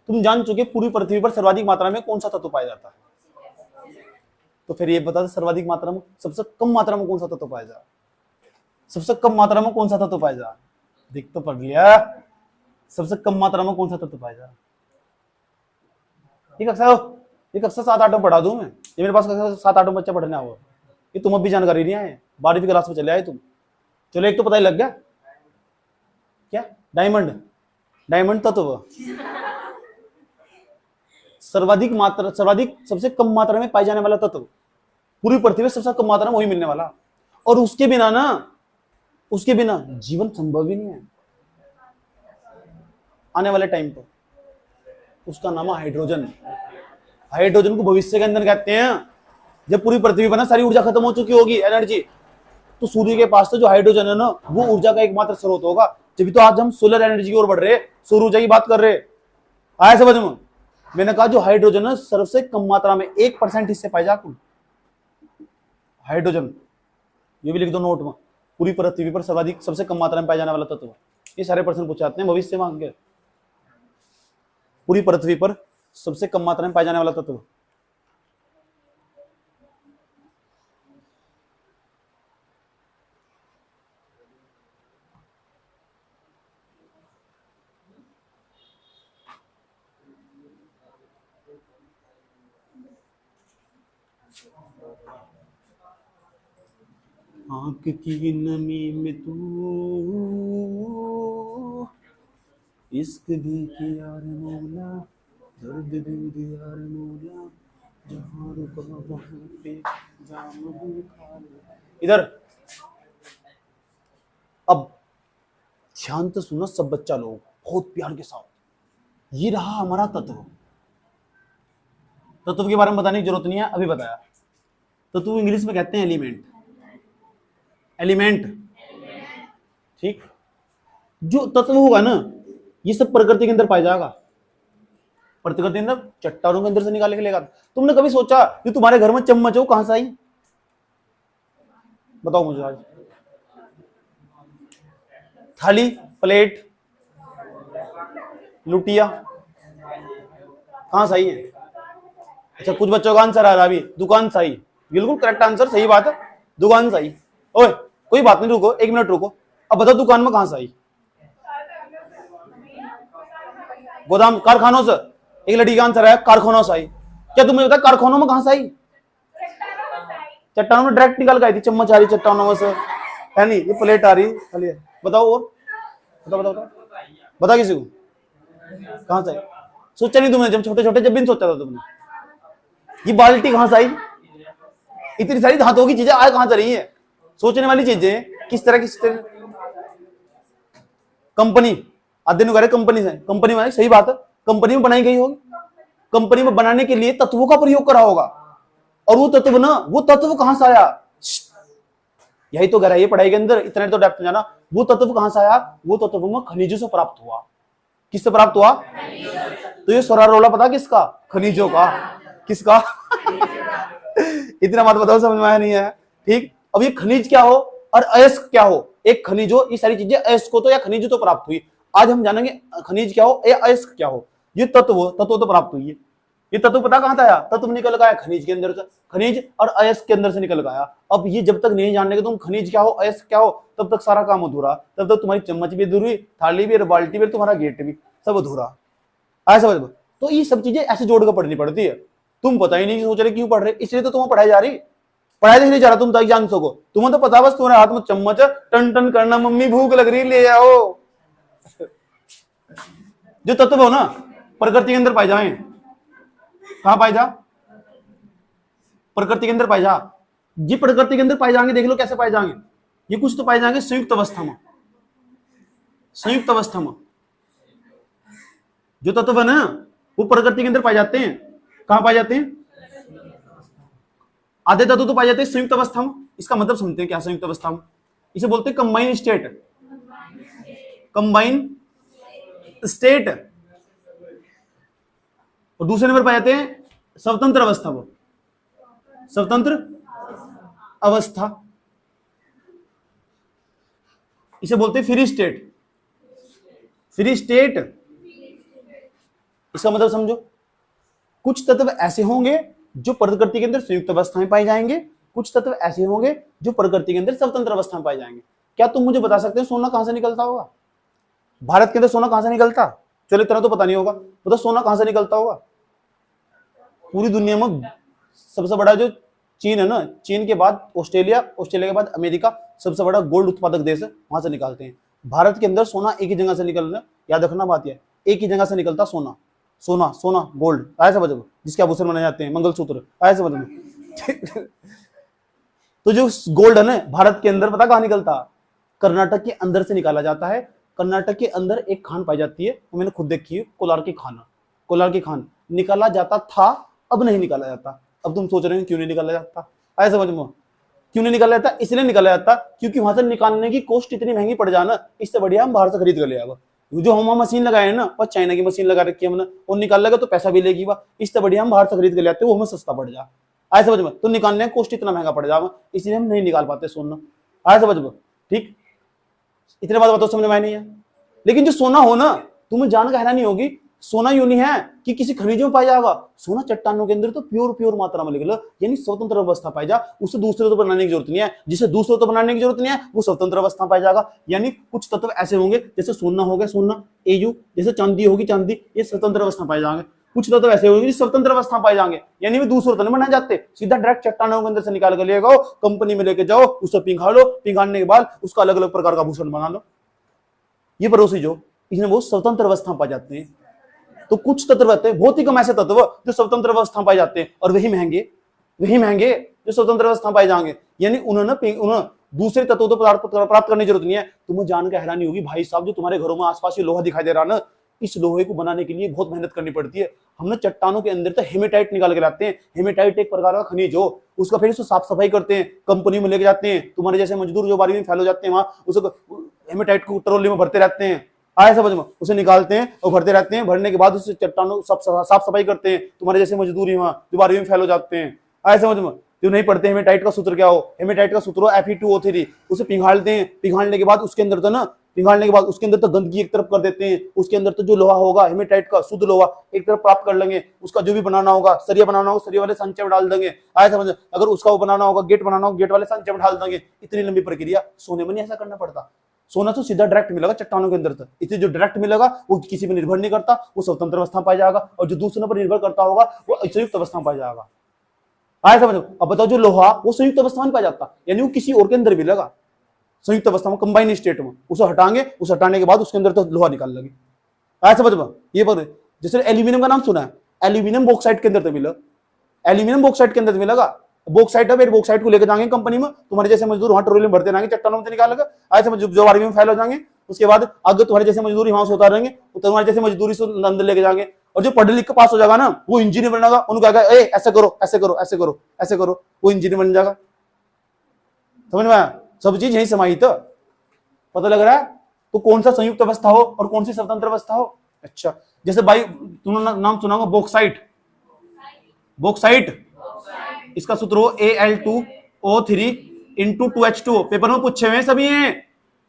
तुम जान चुके पूरी पृथ्वी पर सर्वाधिक मात्रा में कौन सा तत्व पाया जाता है। तो फिर ये बता दो सर्वाधिक मात्रा में, सबसे कम मात्रा में कौन सा तत्व पाया जाता? सबसे कम मात्रा में कौन सा तत्व पाया जा? देख तो पढ़ लिया, सबसे कम मात्रा में कौन सा तत्व पाया जा? एक अक्सर 7-8 पढ़ा दूं मैं, ये मेरे पास 7-8 बच्चा पढ़ने आओ, ये तुम अब भी जानकारी नहीं आए, 12वीं क्लास में चले आए तुम। चलो एक तो पता ही लग गया, क्या? डायमंड तत्व सर्वाधिक सबसे कम मात्रा में पाए जाने वाला तत्व पूरी पृथ्वी में, सबसे कम मात्रा में वही मिलने वाला, और उसके बिना जीवन संभव ही नहीं है आने वाले टाइम पर। उसका नाम है हाइड्रोजन। हाइड्रोजन को भविष्य के अंदर कहते हैं। जब पूरी पृथ्वी पर ना सारी ऊर्जा खत्म हो चुकी होगी, एनर्जी, तो सूर्य के पास तो जो हाइड्रोजन है ना, वो ऊर्जा का एकमात्र स्रोत होगा। जब तो आज हम सोलर एनर्जी की ओर बढ़ रहे, सौर ऊर्जा की बात कर रहे, आया समझ में? मैंने कहा जो हाइड्रोजन है सबसे कम मात्रा में 1% हिस्से पाए जाते हाइड्रोजन, ये भी लिख दो नोट में। पूरी पृथ्वी पर सर्वाधिक सबसे कम मात्रा में पाए जाने वाला तत्व, ये सारे प्रश्न पूछे जाते हैं भविष्य मांग के। पूरी पृथ्वी पर सबसे कम मात्रा में पाए जाने वाला तत्व, आंख की नमी में तू इश्क भी किया रे मौला, दर्द भी दिया रे मौला, जहां रुका वहां पे जाम भी खा लिया। इधर अब ध्यान से सुनो सब बच्चा लोग, बहुत प्यार के साथ। ये रहा हमारा तत्व। तत्व के बारे में बताने की जरूरत नहीं है, अभी बताया। तत्व इंग्लिश में कहते हैं एलिमेंट। एलिमेंट, ठीक। जो तत्व होगा ना, ये सब प्रकृति के अंदर पाया जाएगा। प्रकृति के अंदर, चट्टानों के अंदर से निकाल के लेगा। तुमने कभी सोचा जो तुम्हारे घर में चम्मच हो कहां से आई? बताओ मुझे आज। थाली, प्लेट, लुटिया कहां से आई है? अच्छा, कुछ बच्चों का आंसर आ रहा अभी, दुकान से आई। बिल्कुल करेक्ट आंसर, सही बात है, दुकान से आई। ओए कोई बात नहीं, रुको 1 मिनट रुको। अब बताओ दुकान में कहां से आई? गोदाम, कारखानों से। एक लड़की का आंसर है कारखानों से आई। क्या तुम्हें पता कारखानों में कहां से आई? चट्टानों में डायरेक्ट निकल गई थी। चम्मच आ रही चट्टानों में से, है नहीं? ये प्लेट आ रही। चलिए बताओ, और बताओ बताओ बता किसी को कहां से आई? सोचा नहीं तुमने जब छोटे छोटे, जब भी नहीं सोचा था तुमने? ये बाल्टी कहां से आई? इतनी सारी धातुओं की चीजें आज कहां से रही है? सोचने वाली चीजें किस तरह कंपनी अध्ययन करे, कंपनी से, कंपनी में, सही बात है, कंपनी में बनाई गई होगी। कंपनी में बनाने के लिए तत्वों का प्रयोग करा होगा, और वो तत्व ना, वो तत्व कहां से आया? यही तो गहराई है पढ़ाई के अंदर, इतना तो डेप्थ में जाना। वो तत्व कहां से आया? वो तत्व में खनिजों से प्राप्त हुआ। किससे प्राप्त हुआ? तो ये सोरा रोला पता किसका? खनिजों का। किसका? इतना मत बताओ, समझ में आया नहीं है, ठीक। अब ये खनिज क्या हो और अयस्क क्या हो? एक खनिज हो, ये सारी चीजें अयस्क तो या खनिज तो प्राप्त हुई। आज हम जानेंगे खनिज क्या हो या अयस्क क्या हो। ये तत्व तो प्राप्त हुई है। ये तत्व पता कहां था? आया तत्व निकल गया खनिज के अंदर से, खनिज और अयस्क के अंदर से निकल गया। अब ये जब तक नहीं जानने के तुम खनिज क्या हो, अयस्क क्या हो, तब तक सारा काम अधूरा। तब तक तुम्हारी चम्मच भी अधूरी, थाली भी, बाल्टी भी, तुम्हारा गेट भी, सब अधूरा। ऐसा समझ। तो ये सब चीजें ऐसे जोड़ कर पढ़नी पड़ती है। तुम पता ही नहीं सोच रहे क्यों पढ़ रहे, इसलिए तो तुम्हें पढ़ाई जा रही, पढ़ाई नहीं जा रहा तुम ताकि जान सको। तुम्हें तो पता बस तुम्हारे हाथ में चम्मच है, टन टन करना, मम्मी भूख लग रही ले आओ। जो तत्व हो ना, प्रकृति के अंदर पाए जाए। कहां पाए जा? प्रकृति के अंदर पाए जा। ये प्रकृति के अंदर पाए जाएंगे, देख लो कैसे पाए जाएंगे। ये कुछ तो पाए जाएंगे संयुक्त अवस्था में। संयुक्त अवस्था में जो तत्व है ना, वो प्रकृति के अंदर पाए जाते हैं। कहां पाए जाते हैं? आधे तत्व तो पाए जाते हैं संयुक्त अवस्था में। इसका मतलब समझते हैं क्या संयुक्त अवस्था में? इसे बोलते हैं कंबाइन स्टेट। Combine state. और दूसरे नंबर पाए जाते हैं स्वतंत्र अवस्था। वो स्वतंत्र अवस्था, इसे बोलते हैं फ्री स्टेट। फ्री स्टेट, इसका मतलब समझो। कुछ तत्व ऐसे होंगे जो प्रकृति के अंदर संयुक्त अवस्था में पाए जाएंगे, कुछ तत्व ऐसे होंगे जो प्रकृति के अंदर स्वतंत्र अवस्था में पाए जाएंगे। क्या तुम मुझे बता सकते हो सोना कहां से निकलता होगा? भारत के अंदर सोना कहां से निकलता? चलो इतना तो पता नहीं होगा, बताओ सोना कहां से निकलता होगा? पूरी दुनिया में सबसे बड़ा जो चीन है ना, चीन के बाद ऑस्ट्रेलिया, ऑस्ट्रेलिया के बाद अमेरिका सबसे बड़ा गोल्ड उत्पादक देश है, वहां से निकालते हैं। भारत के अंदर सोना एक ही जगह से निकलना, याद रखना बात यह, एक ही जगह से निकलता सोना। सोना, सोना, गोल्ड, आया समझ में, जिसके आभूषण बनाए जाते हैं, मंगलसूत्र, आया समझ में। तो जो गोल्ड है ना, भारत के अंदर पता कहां निकलता? कर्नाटक के अंदर से निकाला जाता है। कर्नाटक के अंदर एक खान पाई जाती है, वो मैंने खुद देखी है, कोलार की खान। कोलार की खान निकाला जाता था, अब नहीं निकाला जाता। अब तुम सोच रहे हो क्यों नहीं निकाला जाता? आया समझ में, क्यों नहीं निकाला जाता? इसलिए निकाला जाता क्योंकि वहां से निकालने की कॉस्ट इतनी महंगी पड़ जाना, इससे बढ़िया हम बाहर से खरीद कर ले आएगा। जो हम मशीन लगाए हैं ना, और चाइना की मशीन लगा रखी है हमने, और निकाल लेगा तो पैसा भी लेगी वह, इससे बढ़िया हम बाहर से खरीद कर ले आते, वो हमें सस्ता पड़ जा। आया समझ में, तो निकालने का कॉस्ट इतना महंगा पड़ जाएगा, इसलिए हम नहीं निकाल पाते सोना। आया समझ में, ठीक। इतने बात बताओ, समझ में नहीं है। लेकिन जो सोना हो ना, तुम्हें जानकर हैरानी होगी, सोना यूं नहीं है कि किसी खनिजों में पाया जाएगा। सोना चट्टानों के अंदर तो प्योर मात्रा में निकला, यानी स्वतंत्र अवस्था पाई जा, उसे दूसरे तो बनाने की जरूरत नहीं है। जिसे दूसरे तो बनाने की जरूरत नहीं है, वो स्वतंत्र अवस्था पाया जाएगा। यानी कुछ तत्व ऐसे होंगे, जैसे सोना हो गया सोना, एयू, जैसे चांदी होगी चांदी, ये स्वतंत्र अवस्था पाए जाएंगे। कुछ तत्व ऐसे होंगे स्वतंत्र अवस्था पाए जाएंगे, यानी वे दूसरों तो नहीं बनाए जाते, सीधा डायरेक्ट चट्टानों के अंदर से निकाल कर ले जाओ, कंपनी में लेके जाओ, उसे पिघा लो, पिघाने के बाद उसका अलग अलग प्रकार का भूषण बना लो। ये प्रोसेस जो इसमें वो स्वतंत्र अवस्था पाए जाते हैं। तो कुछ तत्व रहते हैं, बहुत ही कम ऐसे तत्व जो स्वतंत्र अवस्था पाए जाते हैं, और वही महंगे जो स्वतंत्र अवस्था पाए जाएंगे। यानी उन्होंने दूसरे तत्वों तो प्राप्त करने की जरूरत नहीं है। तुम्हें जानकर हैरानी होगी भाई साहब, जो तुम्हारे घरों में आसपास ये लोहा दिखाई दे रहा है ना, इस लोहे को बनाने के लिए बहुत मेहनत करनी पड़ती है। हमने चट्टानों के अंदर तो हेमेटाइट निकाल के लाते हैं। हेमेटाइट एक प्रकार का खनिज हो, उसका फिर उसको साफ सफाई करते हैं, कंपनी में लेके जाते हैं। तुम्हारे जैसे मजदूर जो बारी में फैल हो जाते हैं वहां, उसको हेमेटाइट को ट्रॉली में भरते रहते हैं, आए समझ में, उसे निकालते हैं और भरते रहते हैं। भरने के बाद उसे चट्टानों साफ सफाई करते हैं। तुम्हारे जैसे मजदूर वहां जो बारी में फैल हो जाते हैं, आए समझ में। जो नहीं पढ़ते हेमेटाइट का सूत्र क्या हो, हेमेटाइट का सूत्र हो Fe2O3। उसे पिघालते हैं, पिघालने के बाद उसके अंदर तो गंदगी एक तरफ कर देते हैं। उसके अंदर तो जो लोहा होगा हेमेटाइट का शुद्ध लोहा एक तरफ प्राप्त कर लेंगे। उसका जो भी बनाना होगा, सरिया बनाना होगा, सरिया वाले संचय में डाल देंगे, आए समझ। अगर उसका वो बनाना होगा, गेट बनाना होगा, गेट वाले संचय में डाल देंगे। इतनी लंबी प्रक्रिया सोने में नहीं ऐसा करना पड़ता। सोना तो सीधा डायरेक्ट मिलेगा चट्टानों के अंदर तक। इसलिए जो डायरेक्ट मिलेगा वो किसी पर निर्भर नहीं करता, वो स्वतंत्र अवस्था पाया जाएगा, और जो दूसरों पर निर्भर करता होगा वो संयुक्त अवस्था पाया जाएगा। आया समझो। अब बताओ, जो लोहा वो संयुक्त अवस्था में पाया जाता, यानी वो किसी और के अंदर मिलेगा संयुक्त अवस्था में, कंबाइन स्टेट में। उसे हटाएंगे, उसे हटाने के बाद उसके अंदर तो लोहा निकाल लेंगे। आया समझ में। ये पर जैसे एल्यूमिनियम का नाम सुना है, एल्यूमिनियम बॉक्साइट के अंदर तो मिला, एल्यूमिनियम बॉक्साइट के अंदर मिलेगा। बॉक्साइट है, फिर बॉक्साइट को लेकर जाएंगे कंपनी में, तुम्हारे जैसे मजदूर वहां ट्रोलियम भरते रहेंगे, चट्टानों में निकालेगा। आया समझ, जो आर्मी में फैल हो जाएंगे। उसके बाद अगर तुम्हारे जैसे मजदूरी वहां से उतार रहेंगे, तो तुम्हारे जैसे मजदूरी से अंदर लेके जाएंगे। और जो पढ़ लिख के पास हो जाएगा ना, वो इंजीनियर बनेगा। उनको कहेगा ऐसे करो, ऐसे करो, ऐसे करो, ऐसे करो, वो इंजीनियर बन जाएगा। समझ में आया? सब चीज यही समाहित पता लग रहा है। तो कौन सा संयुक्त अवस्था हो और कौन सी स्वतंत्र अवस्था हो। अच्छा, जैसे भाई तुमने नाम सुना होगा बॉक्साइट। बॉक्साइट इसका सूत्र हो Al2O3 × 2H2O। पेपर में पूछे हुए सभी हैं,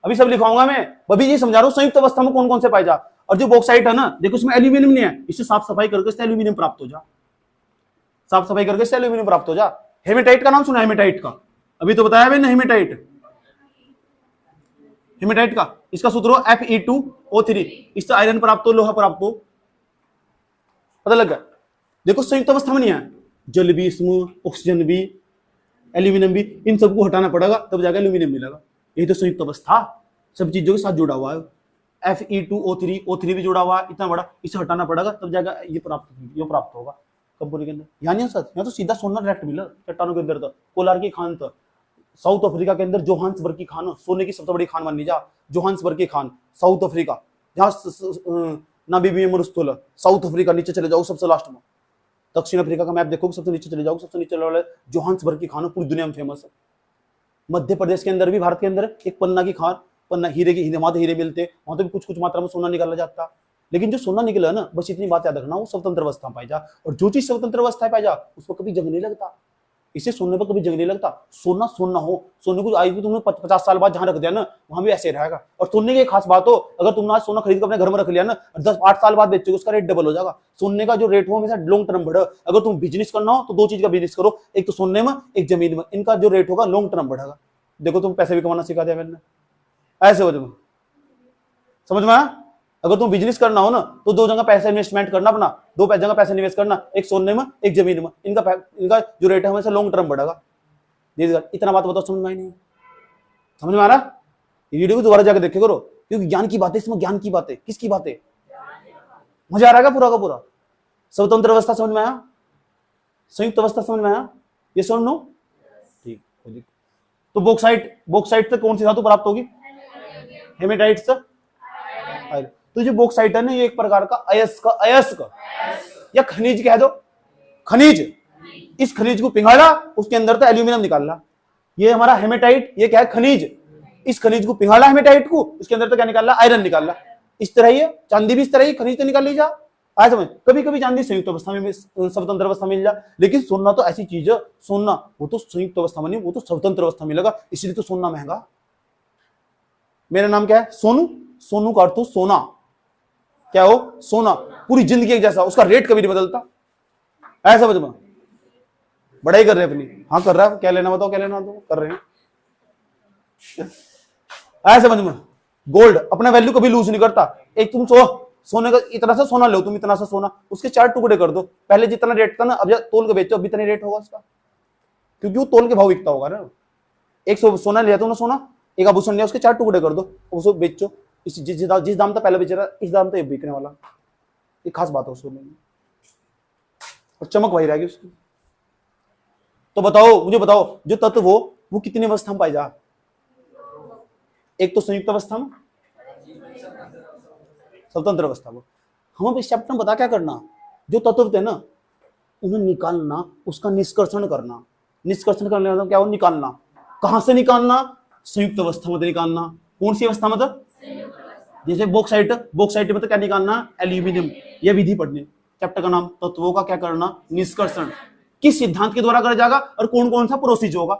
अभी सब लिखाऊंगा मैं। अभी ये समझा रहा हूं संयुक्त अवस्था में कौन कौन से पाए जा। और जो बॉक्साइट है ना, देखो इसमें एल्यूमिनियम नहीं है, इससे साफ सफाई करके इससे एल्यूमिनियम प्राप्त हो जा, साफ सफाई करके इससे एल्यूमिनियम प्राप्त हो जा। हेमेटाइट का नाम सुना है? हेमेटाइट का अभी तो बताया मैंने। हेमेटाइट का इसका सूत्र हो Fe2O3। इससे आयरन प्राप्त हो, लोहा प्राप्त हो। पता लग गया। देखो संयुक्त अवस्था में नहीं है, जल भी इसमें, ऑक्सीजन भी, एल्यूमिनियम भी, इन सबको हटाना पड़ेगा तब जाकर एल्यूमिनियम मिलेगा। यही तो संयुक्त अवस्था सब चीजों के साथ जुड़ा हुआ है। Fe2O3, O3 भी जुड़ा हुआ है इतना बड़ा, इसे हटाना पड़ेगा तब जाकर ये प्राप्त होगा कंपनी के अंदर। यानी सर यहाँ तो सीधा सोना डायरेक्ट मिला चट्टानों के अंदर। तो कोलार की खान था साउथ अफ्रीका के अंदर, जोहान्सबर्ग की खान, सोने की सबसे बड़ी खान मानी जा, जोहान्सबर्ग की खान, साउथ अफ्रीका, जहां नामीबिया मरुस्थल, साउथ अफ्रीका, नीचे चले जाओ सबसे लास्ट में, दक्षिण अफ्रीका का मैप देखोगे सबसे नीचे चले जाओगे, सबसे नीचे वाले जोहान्सबर्ग की खान पूरी दुनिया में फेमस है। मध्य प्रदेश के अंदर भी, भारत के अंदर एक पन्ना की खान, पन्ना हीरे की, वहां तो हीरे मिलते, वहां तो भी कुछ कुछ मात्रा में सोना निकाला जाता। लेकिन जो सोना निकला ना, बस इतनी बात याद रखना, वो स्वतंत्र अवस्था पाई जा। और जो चीज स्वतंत्र अवस्था पाई जा उस पर कभी जंग नहीं लगता, इसे सोने पर कभी जंग नहीं लगता। सोना सोना हो, सोने को आज भी तुमने 50 साल बाद जहां रख दिया ना, वहां भी ऐसे रहेगा। और सोने की एक खास बात हो, अगर तुमने आज सोना खरीद कर अपने घर में रख लिया ना, 10-8 साल बाद बेचोगे, उसका रेट डबल हो जाएगा। सोने का जो रेट हो हमेशा लॉन्ग टर्म बढ़े। अगर तुम बिजनेस करना हो तो दो चीज का बिजनेस करो, एक तो सोने में, एक जमीन में। इनका जो रेट होगा लॉन्ग टर्म बढ़ेगा। देखो तुम पैसे भी कमाना सिखा दिया मैंने, ऐसे हो जाओ। समझ में आया? अगर तुम बिजनेस करना हो ना, तो दो जगह पैसा इन्वेस्टमेंट करना अपना, दो जगह पैसा इन्वेस्ट करना, एक सोने में, एक जमीन में। इनका जो रेट है हमेशा लॉन्ग टर्म बढ़ेगा। इतना बात बताओ, समझ में आई नहीं? समझ में आ रहा? वीडियो को दोबारा जाकर देखे करो, क्योंकि ज्ञान की बातें, इसमें ज्ञान की बातें। किसकी बातें? मजा आ रहा है पूरा का पूरा? स्वतंत्र अवस्था समझ में आया? संयुक्त अवस्था समझ में आया? ये सुन लो ठीक। तो बॉक्साइट से कौन सी धातु प्राप्त होगी? हेमेटाइट से। तो जो बॉक्साइट है ना, ये एक प्रकार का अयस्क या खनिज कह दो, खनिज। इस खनिज को पिघाड़ा, उसके अंदर तो एल्यूमिनियम निकाला। ये हमारा हेमेटाइट, ये क्या है? खनिज। इस खनिज को पिघाड़ा हेमेटाइट को, इसके अंदर तो क्या निकाला? आयरन निकाला। इस तरह ही है चांदी भी, इस तरह ही खनिज तो निकाल लीजिए। आया समझ? कभी कभी चांदी संयुक्त अवस्था में, स्वतंत्र अवस्था मिल जाए, लेकिन सोना तो ऐसी चीज है, सोना वो तो संयुक्त अवस्था में नहीं, वो तो स्वतंत्र अवस्था मिलेगा। इसलिए तो सोना महंगा। मेरा नाम क्या है? सोनू। सोनू का अर्थ हो सोना। क्या हो? सोना। पूरी जिंदगी एक जैसा, उसका रेट कभी नहीं बदलता। ऐसा समझ में? बड़ा ही कर रहे अपनी। हाँ कर रहा है, क्या लेना बताओ, क्या लेना तो कर रहे हैं। ऐसा समझ में? गोल्ड अपना वैल्यू कभी लूज नहीं करता। एक तुम सोने का इतना सा सोना लो तुम, इतना सा सोना, उसके 4 टुकड़े कर दो, पहले जितना रेट था ना अब तोल के बेचो, अब इतना रेट होगा उसका, क्योंकि वो तोल के भाव बिकता होगा ना। एक सोना लिया तुमने, सोना एक आभूषण लिया, उसके 4 टुकड़े कर दो, उसको बेचो, जिस दाम था पहले बेच रहा इस दाम तो ये बिकने वाला, ये खास बात है सोने में, और चमक वही रहेगी उसकी। तो बताओ, मुझे बताओ, जो तत्व वो कितनी अवस्था में पाई जा? एक तो संयुक्त अवस्था में, स्वतंत्र अवस्था में। हम अब इस चैप्टर में बता क्या करना, जो तत्व थे ना उन्हें निकालना, उसका निष्कर्षण करना। निष्कर्षण करने का मतलब क्या हो? निकालना। कहां से निकालना? संयुक्त अवस्था में निकालना। कौन सी अवस्था मतलब? जैसे बॉक्साइट, बॉक्साइट में तो क्या निकालना? एल्यूमिनियम। यह विधि पढ़नी। चैप्टर का नाम तत्वों का क्या करना? निष्कर्षण। किस सिद्धांत के द्वारा करा जाएगा और कौन कौन सा प्रोसीजर होगा,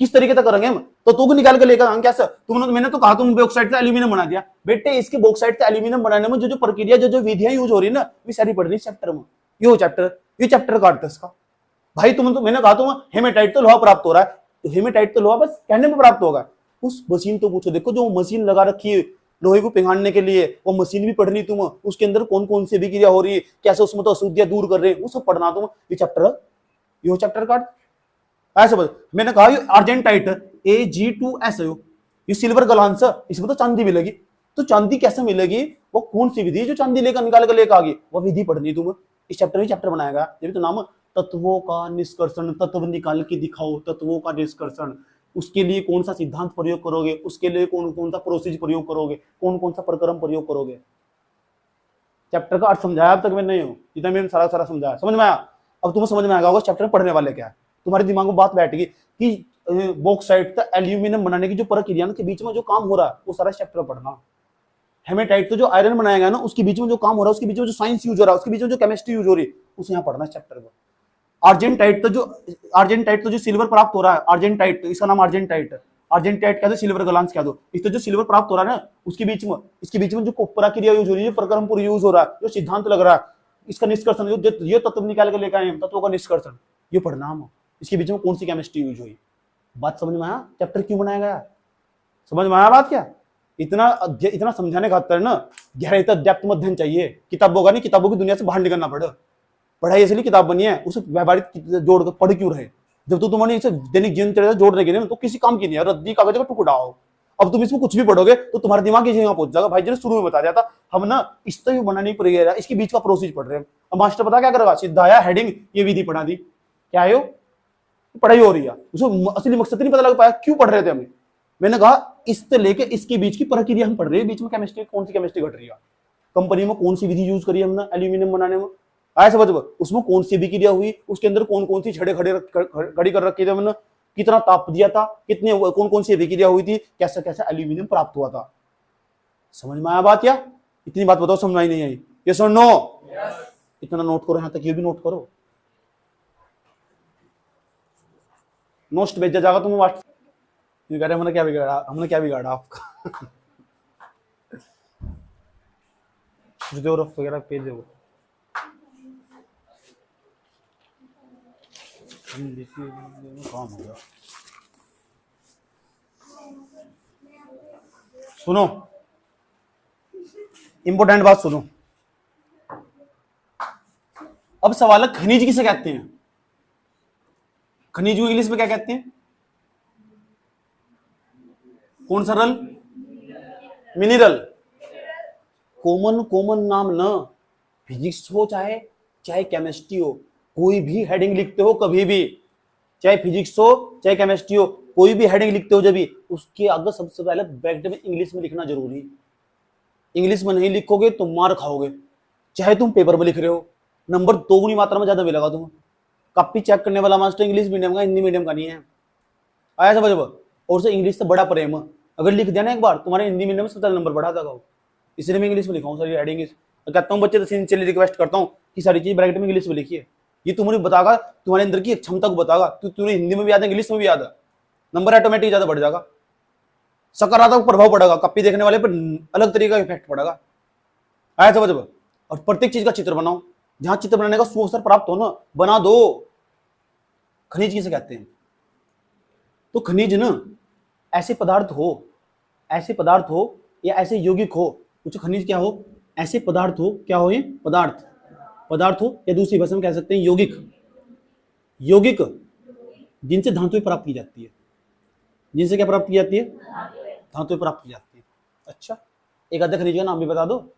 किस तरीके से करेंगे हम, तत्वों को निकाल के लेकर आएंगे। कैसे? तुमने, मैंने तो कहा तुम बॉक्साइट से एल्यूमिनियम बना दिया, बेटे इसके बॉक्साइट से एल्यूमिनियम बनाने में जो प्रक्रिया, जो विधियां यूज हो रही है ना, वे सारी पढ़ रही चैप्टर में। ये चैप्टर काटता है इसका भाई। तुम तो, मैंने कहा तुम हेमेटाइट तो लोहा प्राप्त हो रहा है, तो हेमेटाइट तो लोहा बस कहने में प्राप्त होगा, उस मशीन तो पूछो। देखो जो मशीन लगा रखी है लोहे को पिघाड़ने के लिए, वो मशीन भी पढ़नी तुम, उसके अंदर कौन कौन सी अभिक्रिया हो रही है, कैसे उसमें तो अशुद्धियां दूर कर रहे हैं, वो सब पढ़ना तुम। ये चैप्टर काट ऐसे बोल। मैंने कहा ये अर्जेंटाइट Ag2S है, ये सिल्वर गलांस, इसमें तो चांदी मिलेगी, तो चांदी कैसे मिलेगी, वो कौन सी विधि जो चांदी लेकर निकाल कर लेकर आ गई, वो विधि पढ़नी तुम। इस चैप्टर में चैप्टर बनाएगा, ये भी तो नाम तत्वों का निष्कर्षण। तत्व निकाल के दिखाओ, तत्वों का निष्कर्षण। उसके लिए कौन सा सिद्धांत प्रयोग करोगे, उसके लिए कौन कौन सा प्रोसीजर प्रयोग करोगे, कौन कौन सा प्रक्रम प्रयोग करोगे। चैप्टर का अर्थ समझाया अब तक मैंने? नहीं हो जितना मैंने सारा समझाया, समझ में आया? अब तुम्हें समझ में आएगा होगा चैप्टर पढ़ने वाले क्या है। तुम्हारे दिमाग में बात बैठ गई कि बॉक्साइट का एल्यूमिनियम बनाने की जो प्रक्रिया के बीच में जो काम हो रहा है, वो सारा चैप्टर पढ़ना। हेमेटाइट तो जो आयरन बनाएगा ना, उसके बीच में जो काम हो रहा है, उसके बीच में जो साइंस यूज हो रहा है, उसके बीच में जो केमिस्ट्री यूज हो रही है, उसे यहाँ पढ़ना चैप्टर में। अर्जेंटाइट तो जो सिल्वर प्राप्त हो रहा है, अर्जेंटाइट, इसका नाम अर्जेंटाइट। अर्जेंटाइट कह दो, सिल्वर ग्लांस कह दो। इस तो जो सिल्वर प्राप्त हो रहा है ना, उसके बीच में, इसके बीच में जो प्रक्रिया यूज हो रही है, प्रक्रम पूरी यूज हो रहा है, जो सिद्धांत लग रहा है, इसका निष्कर्षण, ये तत्व निकाल के लेकर आए हम, तत्वों का निष्कर्षण, ये पढ़ना हम। इसके बीच में कौन सी केमिस्ट्री यूज हुई। बात समझ में आया? चैप्टर क्यों बनाया गया, समझ में आया बात? क्या इतना समझाने खातर ना गहराई तक डेप्थ में अध्ययन चाहिए। किताबों का नहीं, किताबों की दुनिया से बाहर निकलना पड़े। पढ़ाई इसलिए किताब बनी है, उसे व्यवहारिक जोड़ कर पढ़ क्यों रहे। जब तो तुम्हारे इसे दैनिक जीवन जोड़ रहे ना, तो किसी काम की नहीं है, रद्दी कागज का टुकड़ा हो। अब तुम इसमें कुछ भी पढ़ोगे तो तुम्हारा दिमाग इसी जगह पहुंच जाएगा। भाई जी ने शुरू में बता दिया था, हम ना इस तरह बनाने की प्रक्रिया, इसके बीच का प्रोसीजर पढ़ रहे हैं। अब मास्टर पता क्या करेगा, सीधा आया हेडिंग, ये विधि पढ़ा दी, क्या है पढ़ाई हो रही है, उसको असली मकसद नहीं पता लग पाया क्यों पढ़ रहे थे हमें। मैंने कहा इससे लेके इसके बीच की प्रक्रिया हम पढ़ रहे हैं, बीच में केमिस्ट्री, कौन सी केमिस्ट्री घट रही है, कंपनी में कौन सी विधि यूज करी हमने एल्यूमिनियम बनाने में, ऐसे समझ, उसमें कौन सी अभिक्रिया हुई, उसके अंदर कौन कौन सी छड़े खड़ी कर रखी थी हमने, कितना ताप दिया था, कितने कौन कौन सी अभिक्रिया हुई थी, कैसे कैसे एल्यूमिनियम प्राप्त हुआ था। समझ में आया बात? या इतनी बात बताओ समझ में नहीं आई? यस और नो? इतना नोट करो, यहां तक ये भी नोट करो, नोस्ट भेजा जाएगा तुम्हें व्हाट्सएप। कह रहे हमने क्या बिगाड़ा आपका वगैरह पेज दो, काम हो गया। सुनो, इंपोर्टेंट बात सुनो। अब सवाल है खनिज किसे कहते हैं। खनिज को इंग्लिश में क्या कहते हैं? कौन सा रल? मिनरल। कॉमन नाम ना, फिजिक्स हो चाहे केमिस्ट्री हो, कोई भी हेडिंग लिखते हो कभी भी, चाहे फिजिक्स हो चाहे केमिस्ट्री हो, कोई भी हेडिंग लिखते हो जब भी, उसके आगे सबसे पहले ब्रैकेट में इंग्लिश में लिखना जरूरी है। इंग्लिश में नहीं लिखोगे तो मार खाओगे। चाहे तुम पेपर में लिख रहे हो, नंबर 2 गुनी मात्रा में ज्यादा मिलेगा तुम्हें। कॉपी चेक करने वाला मास्टर इंग्लिश मीडियम का, हिंदी मीडियम का नहीं है। आया समझ? और से इंग्लिश से बड़ा प्रेम, अगर लिख दिया ना एक बार, तुम्हारे हिंदी मीडियम में सबसे नंबर बढ़ा देगा। इसलिए मैं इंग्लिश में लिखा हूँ सारी हेडिंग। कहता हूँ बच्चे तो सिंसियरली रिक्वेस्ट करता हूँ कि सारी चीज ब्रैकेट में इंग्लिश में लिखिए। ये तुम्हें बतागा, तुम्हारे अंदर की क्षमता को बतागा, तो तुम्हें हिंदी में भी याद है, इंग्लिश में भी याद है, नंबर ऑटोमेटिक ज्यादा बढ़ जाएगा। सकारात्मक प्रभाव पड़ेगा, कॉपी देखने वाले पर अलग तरीके का इफेक्ट पड़ेगा। आया समझ? और प्रत्येक चीज का चित्र बनाओ, जहां चित्र बनाने का सुअवसर प्राप्त हो ना, बना दो। खनिज किसे कहते हैं? तो खनिज ना ऐसे पदार्थ हो या ऐसे यौगिक हो, कुछ खनिज क्या हो, ऐसे पदार्थ हो, क्या हो ये पदार्थ, पदार्थ हो, या दूसरी भाषा में कह सकते हैं यौगिक, यौगिक जिनसे धातुएं प्राप्त की जाती है, जिनसे क्या प्राप्त की जाती है, धातुएं प्राप्त की जाती है। अच्छा, एक आधे खनिज का नाम भी बता दो,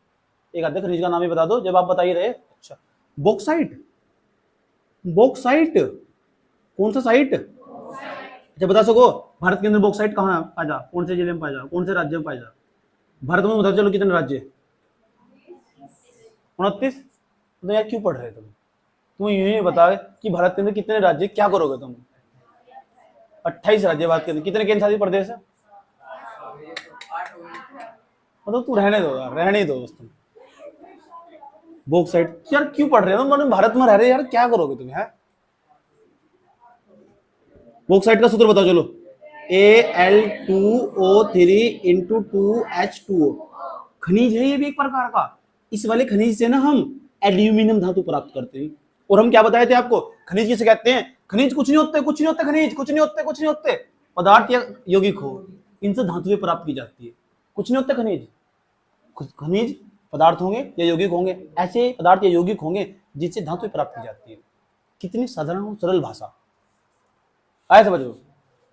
एक आधे खनिज का नाम भी बता दो जब आप बता ही रहे। अच्छा, बॉक्साइट, बॉक्साइट कौन सा साइट, अच्छा बता सको भारत के अंदर बॉक्साइट कहाँ पाया जा, कौन से जिले में पाया जा, कौन से राज्य में पाया जा, भारत में बता चलो कितने राज्य, 29। तो यार क्यों पढ़ रहे तुम यूं ही बता कि भारत के अंदर कितने राज्य, क्या करोगे तुम, 28 राज्य भारत के अंदर, कितने केंद्र शासित प्रदेश है, मतलब तू रहने दो यार, रहने ही दो बस तुम। बॉक्साइट यार क्यों पढ़ रहे हो तुम, भारत में रह रहे यार, क्या करोगे तुम है। बॉक्साइट का सूत्र बताओ चलो, Al2O3 इंटू 2H2O, खनिज है ये भी एक प्रकार का। इस वाले खनिज से ना हम एल्यूमिनियम धातु प्राप्त करते हैं। और हम क्या बताए थे आपको, खनिज किसे कहते हैं, खनिज कुछ नहीं होते, कुछ नहीं होते खनिज, कुछ नहीं होते, कुछ नहीं होते, पदार्थ या यौगिक हो, इनसे धातुएं प्राप्त की जाती है, कुछ नहीं होते खनिज, खनिज पदार्थ होंगे या यौगिक होंगे, ऐसे पदार्थ या यौगिक होंगे जिनसे धातुएं प्राप्त की जाती है। कितनी साधारण और सरल भाषा, आए समझ लो,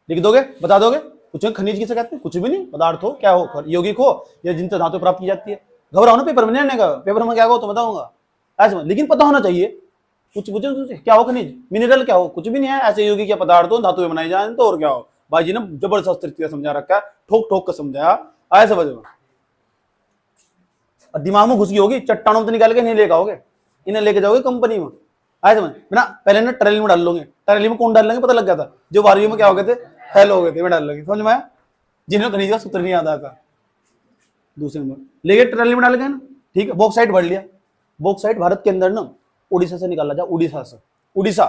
लिख दोगे, बता दोगे, कुछ खनिज किसे कहते हैं, कुछ भी नहीं, पदार्थ हो, क्या हो, यौगिक हो, या जिनसे धातु प्राप्त की जाती है। घबराओ ना पेपर में, नहीं आने का, पेपर में क्या हो तो बताऊंगा, ऐसे लेकिन पता होना चाहिए। कुछ पूछो तुझे क्या हो खनिज, मिनरल क्या हो, कुछ भी नहीं है, ऐसे यौगिक या पदार्थ हो, धातुएं बनाई जाए तो और क्या हो। भाई जी ने जबरदस्त तरीके से समझा रखा है, ठोक ठोक कर समझाया, आए समझ लो। दिमाग में घुस गई होगी, चट्टानों में तो निकाल के नहीं लेके आओगे, इन्हें लेके जाओगे कंपनी में, आए समझ ना। पहले ना ट्रेली में डाल लोगे, ट्रेली में कौन डाल लेंगे पता लग गया था, जो 12वीं में क्या हो गए थे, फेल हो गए थे, मैं डाल लगे, समझ में आया, जिन्हें खनिज का सूत्र नहीं आता था। दूसरे नंबर लेके ट्रेली में डाल गए ना, ठीक है। बॉक्साइट भर लिया, बॉक्साइट भारत के अंदर ना उड़ीसा से निकाला जा, उड़ीसा से, उड़ीसा,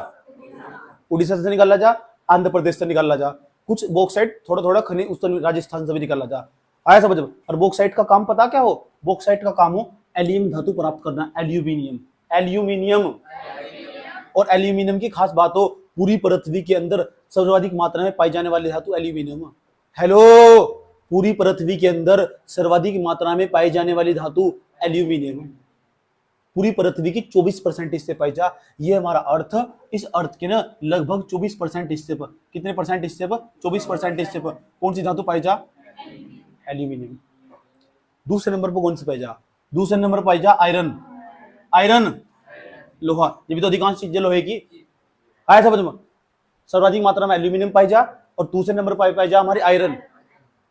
उड़ीसा से निकाला जा, आंध्र प्रदेश से निकाला जा, कुछ बॉक्साइट थोड़ा थोड़ा खनिज उस राजस्थान से भी निकाला जा, आया समझ। और बॉक्साइट का काम पता क्या हो, बॉक्साइट का काम हो एल्यूमिनियम धातु प्राप्त करना, एल्यूमिनियम, एल्यूमिनियम। और एल्यूमिनियम की खास बात हो, पूरी पृथ्वी के अंदर सर्वाधिक मात्रा में पाई जाने वाली धातु एल्यूमिनियम। हेलो, पूरी पृथ्वी के अंदर सर्वाधिक मात्रा में पाई जाने वाली धातु एल्यूमिनियम, पूरी पृथ्वी की 24% हिस्से पाई जा, ये हमारा अर्थ। इस अर्थ के ना लगभग 24% हिस्से पर, कितने परसेंट हिस्से पर, 24% हिस्से पर कौन सी धातु पाई जा, एल्यूमिनियम। दूसरे नंबर पर कौन सी पाई जा, दूसरे नंबर पर पाई जा आयरन, आयरन लोहा, ये भी तो अधिकांश चीजें लोहे की, आया समझ में। सर्वाधिक मात्रा में एल्यूमिनियम पाई जा, और दूसरे नंबर पर पाई जा हमारी आयरन।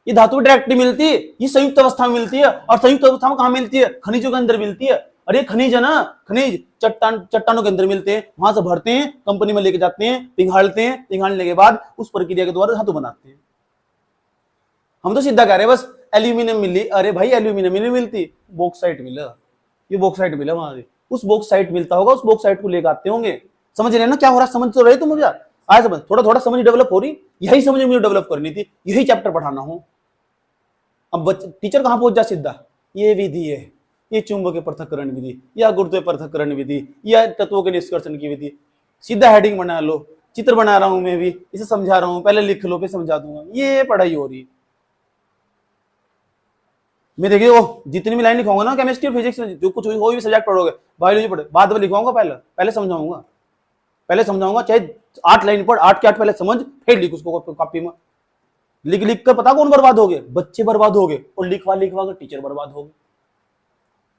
ये धातु डायरेक्ट मिलती है, ये संयुक्त अवस्था में मिलती है, और संयुक्त अवस्था में कहां मिलती है, खनिजों के अंदर मिलती है। अरे खनिज है ना, खनिज चट्टानों के अंदर मिलते हैं, वहां से भरते हैं, कंपनी में लेके जाते हैं, पिघाड़ते हैं, पिघाड़ने के बाद उस प्रक्रिया के द्वारा धातु बनाते हैं। हम तो सीधा कह रहे हैं बस एल्यूमिनियम मिली, अरे भाई एल्यूमिनियम नहीं मिलती, बॉक्साइट मिला, ये बॉक्साइट मिला, वहां से उस बॉक्साइट मिलता होगा, उस बॉक्साइट को लेकर आते होंगे। समझ रहे ना क्या हो रहा, समझ तो रहे तुम मुझे, आया समझ, थोड़ा थोड़ा समझ डेवलप हो रही, यही समझ मुझे डेवलप करनी थी, यही चैप्टर पढ़ाना हो। अब टीचर कहां पहुंच जा सीधा, ये विधि है, ये चुंबकीय पृथक्करण विधि, या गुरुत्वीय पृथक्करण विधि, या तत्वों के निष्कर्षण की विधि, सीधा हेडिंग बना लो, चित्र बना रहा हूं मैं भी, इसे समझा रहा हूं, पहले लिख लो फिर समझा दूंगा, ये पढ़ाई हो रही। मैं देखिए वो जितनी भी लाइन लिखाऊंगा ना, केमिस्ट्री और फिजिक्स में जो कुछ कोई भी सब्जेक्ट पढ़ोगे, बायोलॉजी पढ़े, बाद में लिखवाऊंगा, पहले समझाऊंगा, पहले समझाऊंगा, चाहे 8 लाइन पढ़, 8 के 8 पहले समझ, फिर लिख उसको कॉपी में। लिख लिख कर पता कौन बर्बाद हो गए, बच्चे बर्बाद हो गए, और लिखवा लिखवा कर टीचर बर्बाद हो गए।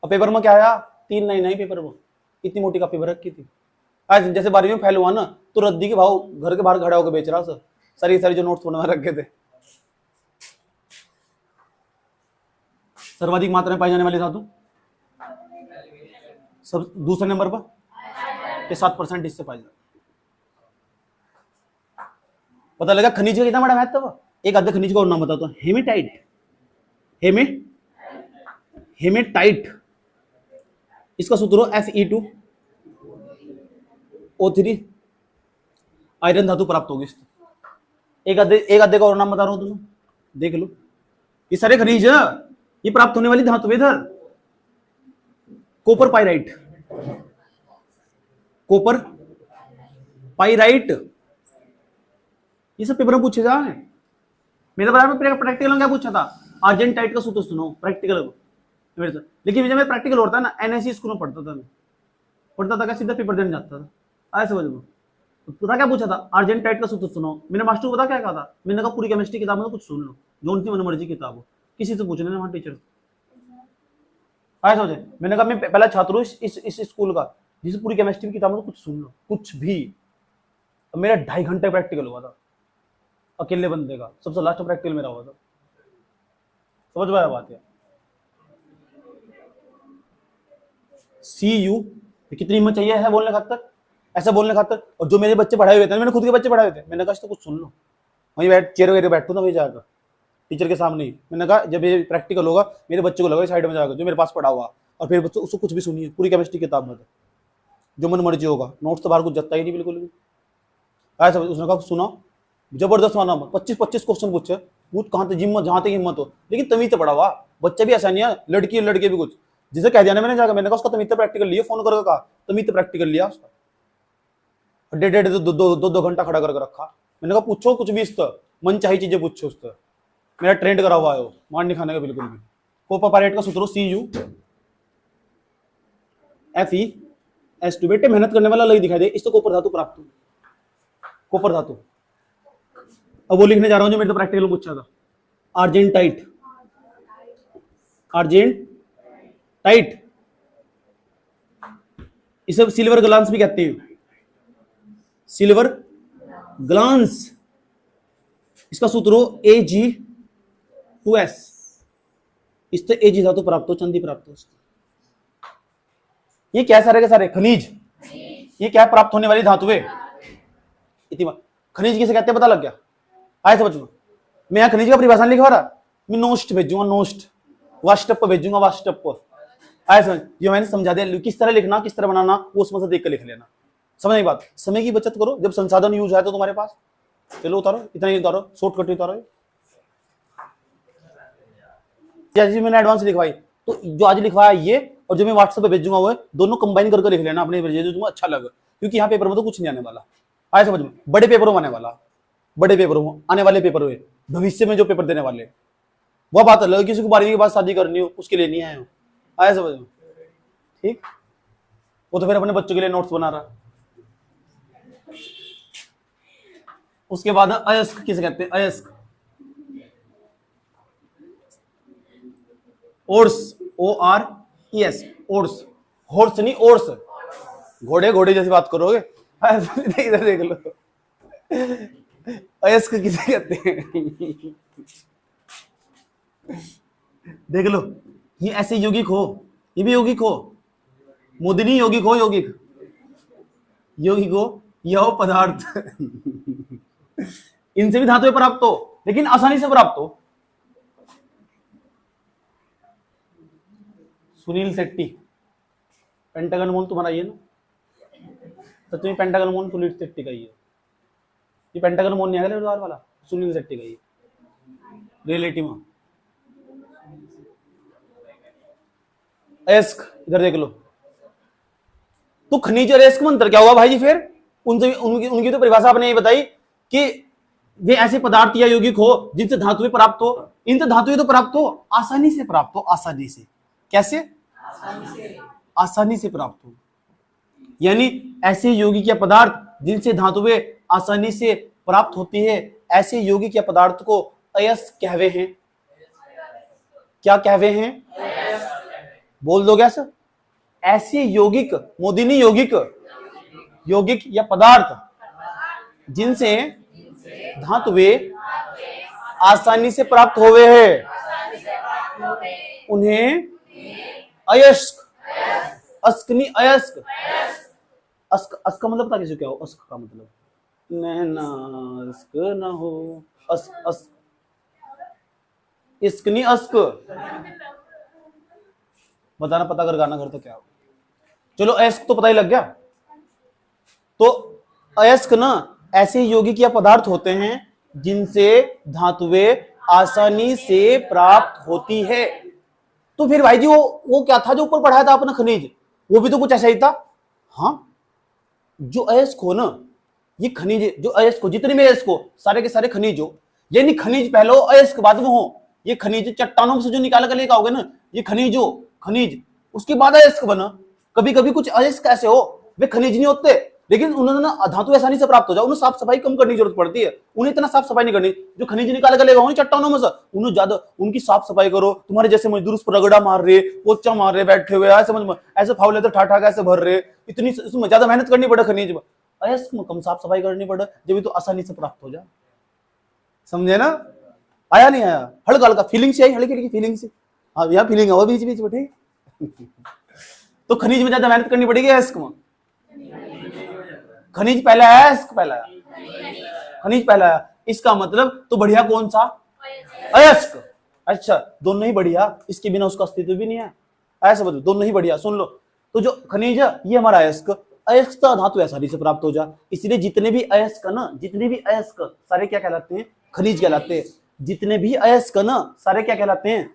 अब पेपर में क्या आया, 3 लाइन आई पेपर में, इतनी मोटी कॉपी भर रखी थी। आज जैसे 12वीं में फेल हुआ ना, तो रद्दी के भाव घर के बाहर खड़ा होकर बेच रहा सर, सारी जो नोट्स बनवा रखे थे। सर्वाधिक मात्रा में पाई जाने वाली धातु सब दूसरे नंबर पर के 7% इससे पाई जाती। पता लगा खनिज का कितना बड़ा महत्व। एक आधे खनिज का और नाम बताता हूं, हेमेटाइट, हेमेटाइट, इसका सूत्र हो Fe2O3, आयरन धातु प्राप्त होगी इससे। एक आधे का और नाम बता रहा हूं तुम्हें, देख लो। ये सारे खनिज ये प्राप्त होने वाली धातु इधर, कॉपर पाइराइट, कॉपर पाइराइट, ये सब पेपर में पूछे जा रहे। मेरे बारे में प्रैक्टिकल में क्या पूछा था, आर्जेंटाइट का सूत्र सुनो प्रैक्टिकल, मेरे से। लेकिन जब मैं प्रैक्टिकल होता है ना, एनएससी स्कूल में पढ़ता था, मैं पढ़ता था क्या, सीधा पेपर देने जाता था। आया समझ में? तो पता क्या पूछा था, अर्जेंटाइट का सूत्र सुनाओ। मैंने मास्टर को पता क्या कहा था, मैंने कहा पूरी केमिस्ट्री किताब में तो कुछ सुन लो, जो उनकी मन मर्जी किताब हो, किसी से पूछने वहां टीचर। आया समझे? मैंने कहा मैं पहला छात्र हूँ इस स्कूल का, जिसे पूरी केमिस्ट्री की किताब में तो कुछ सुन लो, कुछ भी। मेरा 2.5 घंटे प्रैक्टिकल हुआ था, अकेले बंदे का, सबसे लास्ट प्रैक्टिकल मेरा हुआ था। समझ में आया बात है? सी यू, कितनी हिम्मत चाहिए है बोलने खातर, ऐसा बोलने खातर। और जो मेरे बच्चे पढ़ाए हुए थे, मैंने खुद के बच्चे पढ़ाए हुए थे, मैंने कहा तो कुछ सुन लो, वहीं बैठ चेयर वगैरह बैठू ना, वहीं जाकर टीचर के सामने ही। मैंने कहा जब ये प्रैक्टिकल होगा, मेरे बच्चे को लगा साइड में जाकर जो मेरे पास पढ़ा हुआ, और फिर बच्चों उसको कुछ भी सुनिए, पूरी केमिस्ट्री किताब में जो मन मर्जी होगा, नोट्स तो बाहर कुछ जता ही नहीं बिल्कुल भी। ऐसा उसने कहा सुना, जबरदस्त माना, 25 क्वेश्चन पूछे, पूछ कहाँ तक हिम्मत, जहां तक हिम्मत हो, लेकिन तमीज से पढ़ा हुआ। बच्चे भी ऐसा नहीं है, लड़की लड़के भी कुछ, जिसे कह दिया ना मैंने जाकर, मैंने कहा उसका तमीज से प्रैक्टिकल लिया, फोन करके कहा तमीज से प्रैक्टिकल लिया उसका, 1.5 घंटा खड़ा करके रखा। मैंने कहा पूछो कुछ भी, इस तरह मन चाहिए चीजें पूछो उस तरह। मेरा ट्रेंड करा हुआ है वो, मार नहीं खाने का बिल्कुल भी। कोपापारेट का सूत्र CuFeS2। बेटे मेहनत करने वाला लग दिखाई दे, इससे कोपर धातु प्राप्त हो, कोपर धातु। अब वो लिखने जा रहा हूं जो मेरे तो प्रैक्टिकल में पूछा था, अर्जेंटाइट, अर्जेंटाइट, इसे सिल्वर ग्लांस भी कहते हैं, सिल्वर ग्लांस। इसका सूत्र हो Ag2S, इससे Ag धातु प्राप्त हो, चांदी प्राप्त हो। ये क्या सारे के सारे खनिज, ये क्या प्राप्त होने वाली धातुएं, इतनी बात। खनिज किसे कहते हैं पता लग गया? आए समझ लो। मैं यहाँ खनिज का परिभाषा लिखवा रहा, मैं नोस्ट भेजूंगा, नोस्ट वाष्टप भेजूंगा, वाष्टप। आए समझ? ये मैंने समझा दिया किस तरह लिखना, किस तरह बनाना, वो उसमें से देख कर लिख लेना। समझ नहीं बात? समय की बचत करो, जब संसाधन यूज है तो तुम्हारे पास, चलो उतारो, इतना ही उतारो, शॉर्टकट उतारो। जैसे मैंने एडवांस लिखवाई, तो जो आज लिखवाया ये और जो मैं व्हाट्सएप पे भेजूंगा वो दोनों कंबाइन करके लिख लेना अपने, जो तुम्हें अच्छा लगे, क्योंकि यहाँ पेपर में तो कुछ नहीं आने वाला। आए समझ में? बड़े पेपरों में आने वाला, बड़े पेपरों में आने वाले पेपर हुए, भविष्य में जो पेपर देने वाले, वह बात अलग। किसी को 12वीं के बाद शादी करनी हो, उसके लिए नहीं आए हो। आए समझ में? ठीक, वो तो फिर अपने बच्चों के लिए नोट्स बना रहा। उसके बाद अयस्क किसे कहते हैं? अयस्क, ओर्स, ORES, ओर्स, हॉर्स नहीं ओर्स, घोड़े घोड़े जैसी बात करोगे। इधर देख लो, अयस्क किसे कहते हैं? देख लो, ये ऐसे यौगिक हो, ये भी यौगिक हो, मोदिनी यौगिक हो, यौगिक यौगिक हो, यह पदार्थ इनसे भी धातुएं प्राप्त हो, लेकिन आसानी से प्राप्त हो। सुनील शेट्टी, पेंटागन मून तुम्हारा ये ना, तो तुम्हें पेंटागन मून सुनील शेट्टी का ही है। ये पेंटागन मून नहीं है वाला, सुनील शेट्टी का ही रिलेटिव में। एस्क, इधर देख लो, तो खनिज और एस्क में अंतर क्या हुआ भाई जी? फिर उनसे उनकी तो परिभाषा आपने ये बताई कि वे ऐसे पदार्थ या यौगिक हो जिनसे धातुएं प्राप्त हो, इनसे धातुएं तो प्राप्त हो, आसानी से प्राप्त हो, आसानी से। कैसे? आसानी से प्राप्त हो, यानी ऐसे यौगिक या पदार्थ जिनसे धातुएं आसानी से प्राप्त होती है, ऐसे यौगिक या पदार्थ को अयस्क कहवे हैं। क्या कहवे हैं? बोल दो कैसे? ऐसे यौगिक, मोदिनी यौगिक, यौगिक या पदार्थ जिनसे धातुएं आसानी से प्राप्त होवे है, उन्हें अयस्क, अस्क नहीं अयस्क। अस्क, अस्क का मतलब पता किसी क्या हो? अस्क का मतलब नैना अस्क ना हो, अस्क, अस्क, इस्क नहीं अस्क। बताना, पता कर गाना घर तो क्या हो। चलो अयस्क तो पता ही लग गया। तो अयस्क ना ऐसे यौगिक या पदार्थ होते हैं जिनसे धातुएं आसानी से प्राप्त होती है। तो फिर भाई जी वो क्या था जो ऊपर पढ़ाया था आपने खनिज, वो भी तो कुछ ऐसा ही था। हाँ, जो अयस्क हो ना, ये खनिज, जो अयस्क हो, जितने भी अयस्क हो, सारे के सारे खनिज हो, यानी खनिज पहले हो, अयस्क बाद में हो। ये खनिज चट्टानों से जो निकाल कर लेकर आओगे ना, ये खनिज हो, खनिज, उसके बाद अयस्क बना। कभी कभी कुछ अयस्क ऐसे हो वे खनिज नहीं होते, लेकिन उन्होंने ना धातु आसानी से प्राप्त हो जाए, उन्हें साफ सफाई कम करने की जरूरत पड़ती है, उन्हें इतना साफ सफाई नहीं करनी। जो खनिज निकाल कर लेगा चट्टानों में से, उन्हें ज्यादा उनकी साफ सफाई करो। तुम्हारे जैसे मजदूर उस पर रगड़ा मार रहे, पोचा मार रहे, बैठे हुए ऐसे समझ ऐसे फावले तो ठा ठा ऐसे भर रहे, इतनी इसमें ज्यादा मेहनत करनी पड़े खनिज में, अयस्क में कम साफ सफाई करनी पड़े, जब तो आसानी से प्राप्त हो जाए। समझे ना? आया नहीं आया? हल्का हल्का फीलिंग से आई, हल्की हल्की फीलिंग से। हाँ यहाँ फीलिंग है वो बीच बीच में, ठीक। तो खनिज में ज्यादा मेहनत करनी पड़ेगी अयस्क में? खनिज पहला है अयस्क पहला है? खनिज पहला है, इसका मतलब तो बढ़िया कौन सा? अयस्क। अच्छा दोनों ही बढ़िया, इसके बिना उसका अस्तित्व भी नहीं है, ऐसा बताओ, दोनों ही बढ़िया। सुन लो, तो जो खनिज है ये हमारा अयस्क, अयस्क तो धातु आसानी से प्राप्त हो जा, इसलिए जितने भी अयस्क ना, जितने भी अयस्क सारे क्या कहलाते हैं? खनिज कहलाते हैं। जितने भी अयस्क ना सारे क्या कहलाते हैं?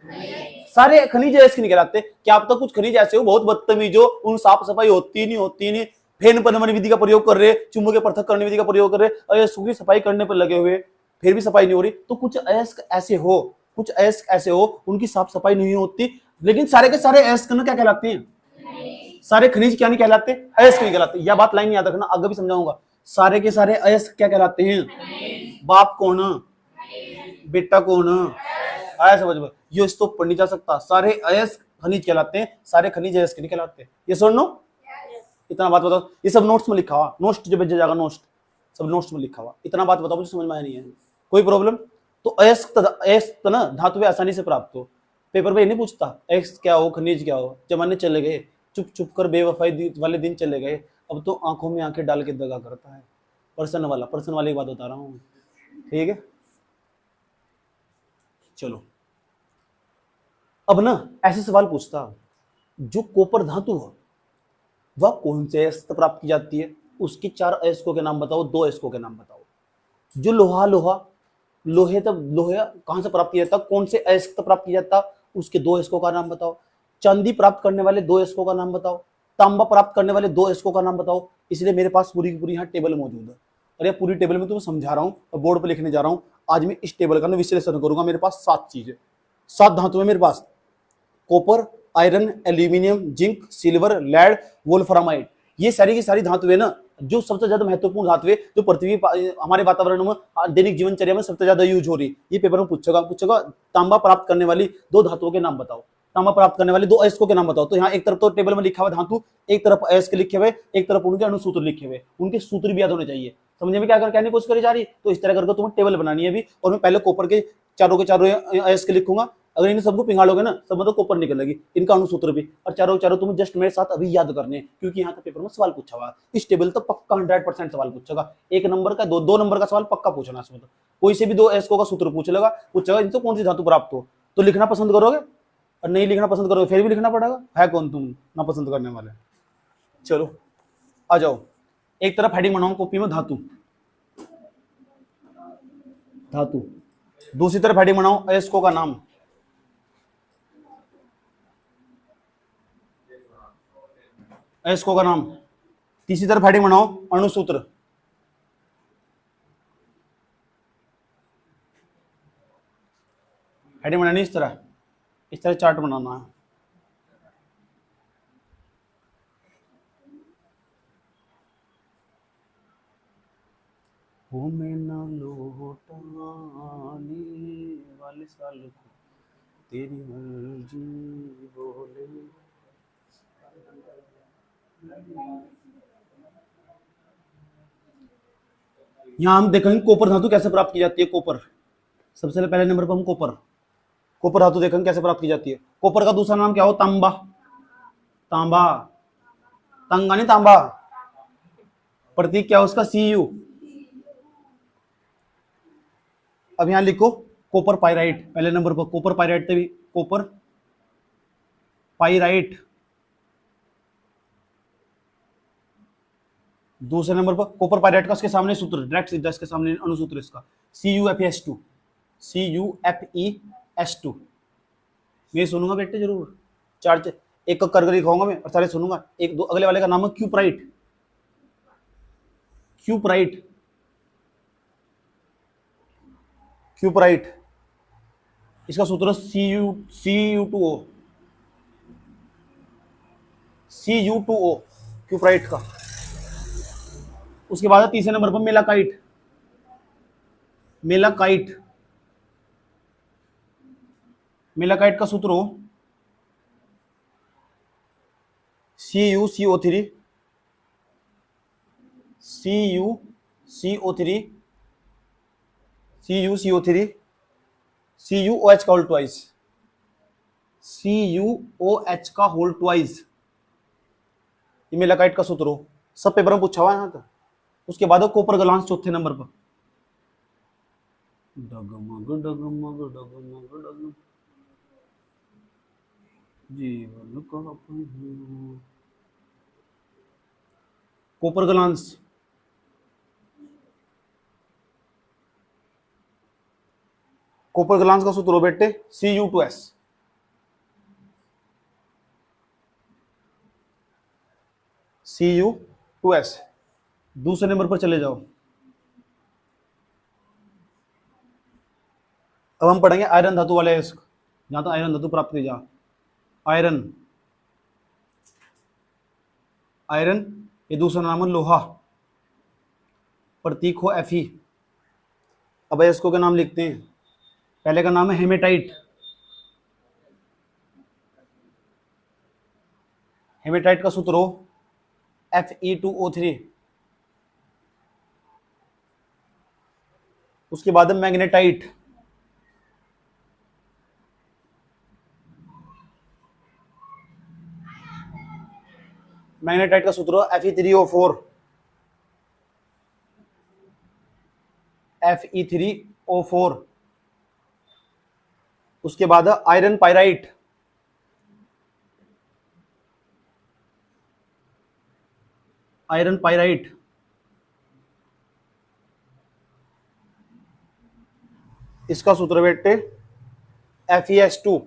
सारे खनिज अयस्क नहीं कहलाते। क्या आप तो कुछ खनिज ऐसे हो बहुत बदतमीज हो, उन साफ सफाई होती नहीं, फेन पनवन विधि का प्रयोग कर रहे, चुम्बक के पृथक करने विधि का प्रयोग कर रहे, अयस्कों की सफाई करने पर लगे हुए, फिर भी सफाई नहीं हो रही। तो कुछ अयस्क ऐसे हो, कुछ अयस्क ऐसे हो उनकी साफ सफाई नहीं होती, लेकिन सारे के सारे अयस्क ना क्या कहलाते हैं? सारे खनिज क्या नहीं कहलाते? अयस्क नहीं कहलाते। यह बात लाइन याद रखना, आगे भी समझाऊंगा। सारे के सारे अयस्क क्या कहलाते हैं? बाप कौन? बेटा कौन? आया समझ में? ये तो पढ़ नहीं जा सकता। सारे अयस्क खनिज कहलाते हैं, सारे खनिज अयस्क नहीं कहलाते। ये सुन लो, इतना बात बताओ। ये सब नोट्स में लिखा हुआ, नोट्स जो भेजा जाएगा, नोट्स सब नोट्स में लिखा हुआ। इतना बात बताओ, मुझे समझ में आया नहीं है, कोई प्रॉब्लम? तो अयस्क ना धातु आसानी से प्राप्त हो, पेपर में ये नहीं पूछता अयस्क क्या हो, खनिज क्या हो। जमाने चले गए, चुप चुप कर बेवफाई वाले दिन चले गए, अब तो आंखों में आंखें डाल के दगा करता है। पर्सन वाली बात बता रहा हूँ, ठीक है? चलो अब ना ऐसे सवाल पूछता, जो कॉपर धातु है वह कौन से अयस्क प्राप्त की जाती है? उसके 4 अयस्कों के नाम बताओ, 2 अयस्कों के नाम बताओ। जो लोहे कहां से प्राप्त किया जाता, कौन से अयस्क प्राप्त किया जाता, उसके 2 अयस्कों का नाम बताओ। चांदी प्राप्त करने वाले 2 अयस्कों का नाम बताओ। तांबा प्राप्त करने वाले 2 अयस्कों का नाम बताओ। इसलिए मेरे पास पूरी की पूरी यहाँ टेबल मौजूद है, और ये पूरी टेबल में तुम्हें समझा रहा हूँ और बोर्ड पर लिखने जा रहा हूँ। आज मैं इस टेबल का ना विश्लेषण करूंगा। मेरे पास 7 चीजें, 7 धातु है मेरे पास, copper, iron, aluminium, zinc, silver, lead, वोल्फ्रामाइड। ये सारी की सारी धातुएं ना जो सबसे ज्यादा महत्वपूर्ण धातुएं जो पृथ्वी हमारे वातावरण में दैनिक जीवनचर्या में सबसे ज्यादा यूज हो रही, ये पेपर में पूछेगा। तांबा प्राप्त करने वाली 2 धातुओं के नाम बताओ। तांबा प्राप्त करने वाले 2 अयस्कों के नाम बताओ। तो यहाँ एक तरफ तो टेबल में लिखा हुआ धातु, एक तरफ अयस्क लिखे हुए, एक तरफ उनके अणुसूत्र लिखे हुए, उनके सूत्र भी याद होने चाहिए। समझे में क्या कहने की कोशिश करी जा रही? तो इस तरह करके तुम्हें टेबल बनानी है अभी, और मैं पहले कॉपर के चारों अयस्क लिखूंगा। अगर इन्हें सबको पिघाड़ोगे ना, सब मतलब कॉपर निकलेगी, इनका अणुसूत्र भी, और चारों तुम्हें जस्ट मेरे साथ अभी याद करने हैं, क्योंकि यहाँ का पेपर में सवाल पूछा हुआ। इस टेबल तो पक्का 100% सवाल पूछेगा। 1 नंबर का 2 नंबर का सवाल पक्का पूछना इसमें। तो कोई से भी 2 अयस्कों का सूत्र पूछेगा इनसे कौन सी धातु प्राप्त हो, तो लिखना पसंद करोगे, और नहीं लिखना पसंद करोगे फिर भी लिखना पड़ेगा। है कौन तुम ना पसंद करने वाले? चलो आ जाओ, एक तरफ हेडिंग बनाओ कॉपी में धातु, दूसरी तरफ हेडिंग बनाओ अयस्कों का नाम। अयस्कों का नाम। तीसरी तरफ हेडिंग बनाओ अणुसूत्र। हेडिंग बनानी इस तरह चार्ट बनाना है। हो मैं ना लौटाने वाले साल को तेरी मर्जी बोले। यहां हम देखेंगे कॉपर धातु कैसे प्राप्त की जाती है। कॉपर सबसे पहले नंबर पर हम कॉपर धातु देखेंगे कैसे प्राप्त की जाती है। कॉपर का दूसरा नाम क्या हो? तांबा। तंगा नहीं, तांबा। प्रतीक क्या है उसका? Cu। अब यहां लिखो कॉपर पाइराइट पहले नंबर पर। कॉपर पाइराइट तभी कॉपर पाइराइट। दूसरे नंबर पर कॉपर पाइराइट का इसके सामने सूत्र डायरेक्ट सीधा इसके सामने अणुसूत्र इसका CuFeS2। CuFeS2। मैं सुनूंगा बेटे जरूर, चार एक करके लिखाऊंगा मैं और सारे सुनूंगा। एक दो अगले वाले का नाम है क्यूप्राइट। क्यूप्राइट इसका सूत्र Cu2O। Cu2O, क्यूप्राइट का। उसके बाद है तीसरे नंबर पर मेलाकाइट। मेलाकाइट, मेलाकाइट का सूत्र हो CuCO3, CuCO3, CuCO3, CuOH का होल ट्वाइस, CuOH का होल ट्वाइस, ये मेलाकाइट का सूत्र हो। सब पेपर में पूछा हुआ है यहाँ तक। उसके बाद कॉपर ग्लांस चौथे नंबर पर। डगमग डगमग डगमग डगमग जीवन का कॉपर ग्लांस, कॉपर ग्लांस का सूत्र हो बेटे Cu2S। Cu2S। दूसरे नंबर पर चले जाओ। अब हम पढ़ेंगे आयरन धातु वाले इसको, जहां तो आयरन धातु प्राप्त की जा। आयरन, आयरन ये दूसरा नाम है लोहा, प्रतीक हो Fe। अब इसको क्या नाम लिखते हैं? पहले का नाम है हेमेटाइट। हेमेटाइट का सूत्र हो Fe2O3। उसके बाद है मैग्नेटाइट। मैग्नेटाइट का सूत्र हो Fe3O4। Fe3O4। उसके बाद है आयरन पायराइट। आयरन पायराइट, इसका सूत्र बेटे FeS2।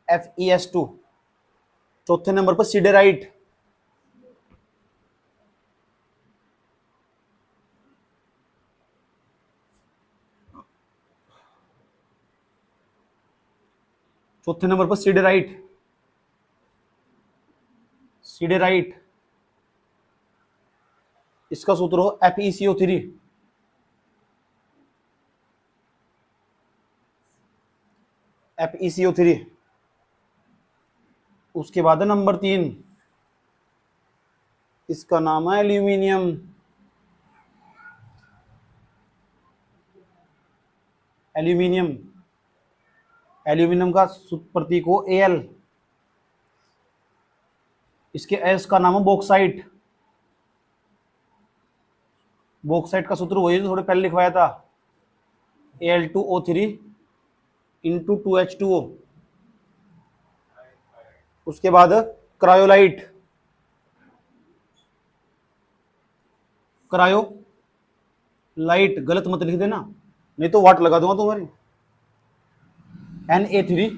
FeS2। चौथे नंबर पर सिडेराइट। चौथे नंबर पर सिडेराइट। सिडेराइट, इसका सूत्र हो FeCO3। FeCO3। उसके बाद है नंबर 3, इसका नाम है एल्यूमिनियम। एल्यूमिनियम, एल्यूमिनियम का प्रतीक हो Al। इसके एस का नाम है बॉक्साइट। बॉक्साइट का सूत्र वही जो थोड़े पहले लिखवाया था, Al2O3 इंटू 2H2O। उसके बाद क्रायोलाइट। क्रायोलाइट गलत मत लिख देना, नहीं तो वाट लगा दूंगा तुम्हारी। Na3,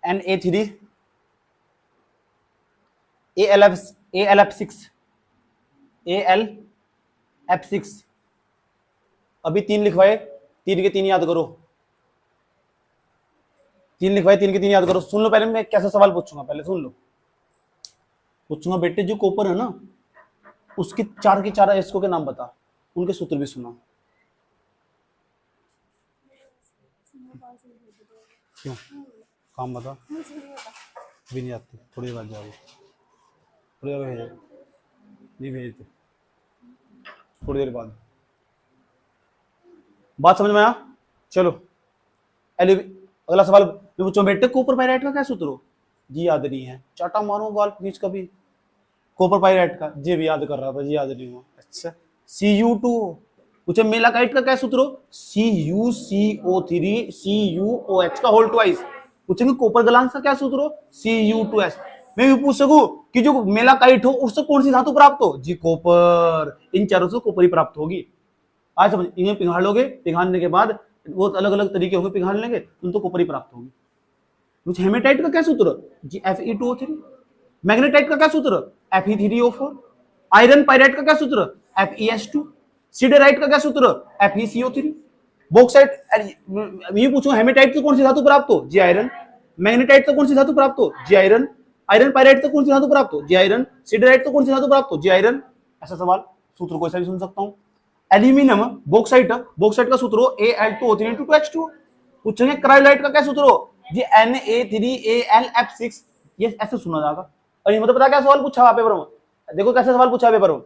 Na3, AlF6, AlF6। अभी 3 लिखवाए, 3 के 3 याद करो। 3 लिखवाए, 3 के 3 याद करो। सुन लो पहले, मैं कैसा सवाल पूछूंगा पहले सुन लो। पूछूंगा बेटे जो कॉपर है ना, उसके 4 के 4 एस्को के नाम बता, उनके सूत्र भी सुना। क्यों? काम बता। भी नहीं आती, थोड़ी देर बाद जाओगे, थोड़ी देर भेज, नहीं भेजते, थोड़ी देर बाद। बात समझ में आया? चलो अगला सवाल मैं पूछूं बेटे कॉपर पाइराइट का क्या सूत्र हो? जी याद नहीं है, चाटा मारो गाल खींच कभी। कॉपर पाइराइट का जी भी याद कर रहा था, जी याद नहीं हुआ। अच्छा Cu2। पूछे मेलाकाइट का क्या सूत्र हो? CuCO3 CuOH का होल ट्वाइस। पूछेंगे कॉपर ग्लांस का क्या सूत्र हो? Cu2S। मैं भी पूछ सकूं कि जो मेलाकाइट हो उससे कौन सी धातु प्राप्त हो? जी कॉपर। इन चारों से कॉपर ही प्राप्त होगी। आज समझ, इन्हें पिघाड़ लोगे, पिघाड़ने के बाद बहुत अलग अलग तरीके होंगे पिघाड़ लेंगे, तुम तो कॉपर ही प्राप्त होगी। कुछ हेमेटाइट का क्या सूत्र? जी Fe2O3। मैग्नेटाइट का क्या सूत्र? Fe3O4। आयरन पायराइट का क्या सूत्र? FeS2। सिडेराइट का क्या सूत्र? FeCO3। बॉक्साइट, ये पूछूंगा हेमेटाइट तो कौन सी धातु प्राप्त हो? जी आयरन। मैग्नेटाइट तो कौन सी धातु प्राप्त हो? जी आयरन। आयरन पायराइट तो कौन सी धातु प्राप्त हो? जी आयरन। सिडराइट तो कौन सी धातु प्राप्त हो? जी आयरन। ऐसा सवाल, सूत्र कोई सा भी सुन सकता हूं। एल्यूमिनियम, बॉक्साइट, बॉक्साइट का सूत्र हो Al2O3 पूछेंगे क्रायोलाइट का क्या सूत्र हो? जी Na3Al F6, ये ऐसे सुना जाएगा। और ये मतलब पता क्या सवाल पूछा पेपर में? देखो कैसे सवाल पूछा पेपर में,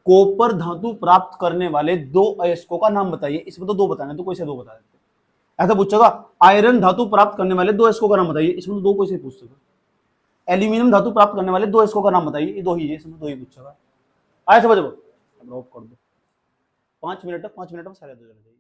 कॉपर धातु प्राप्त करने वाले दो अयस्कों का नाम बताइए। इसमें तो दो बताने, तो कोई से दो बता देते। ऐसा पूछेगा आयरन धातु प्राप्त करने वाले दो अयस्कों का नाम बताइए, इसमें तो दो कोई से पूछ सके। एल्यूमिनियम धातु प्राप्त करने वाले दो अयस्कों का नाम बताइए, ये दो ही है, इसमें दो ही पूछेगा। आया समझ? अब ऑफ कर दो, 5 मिनट में सारे दो जने।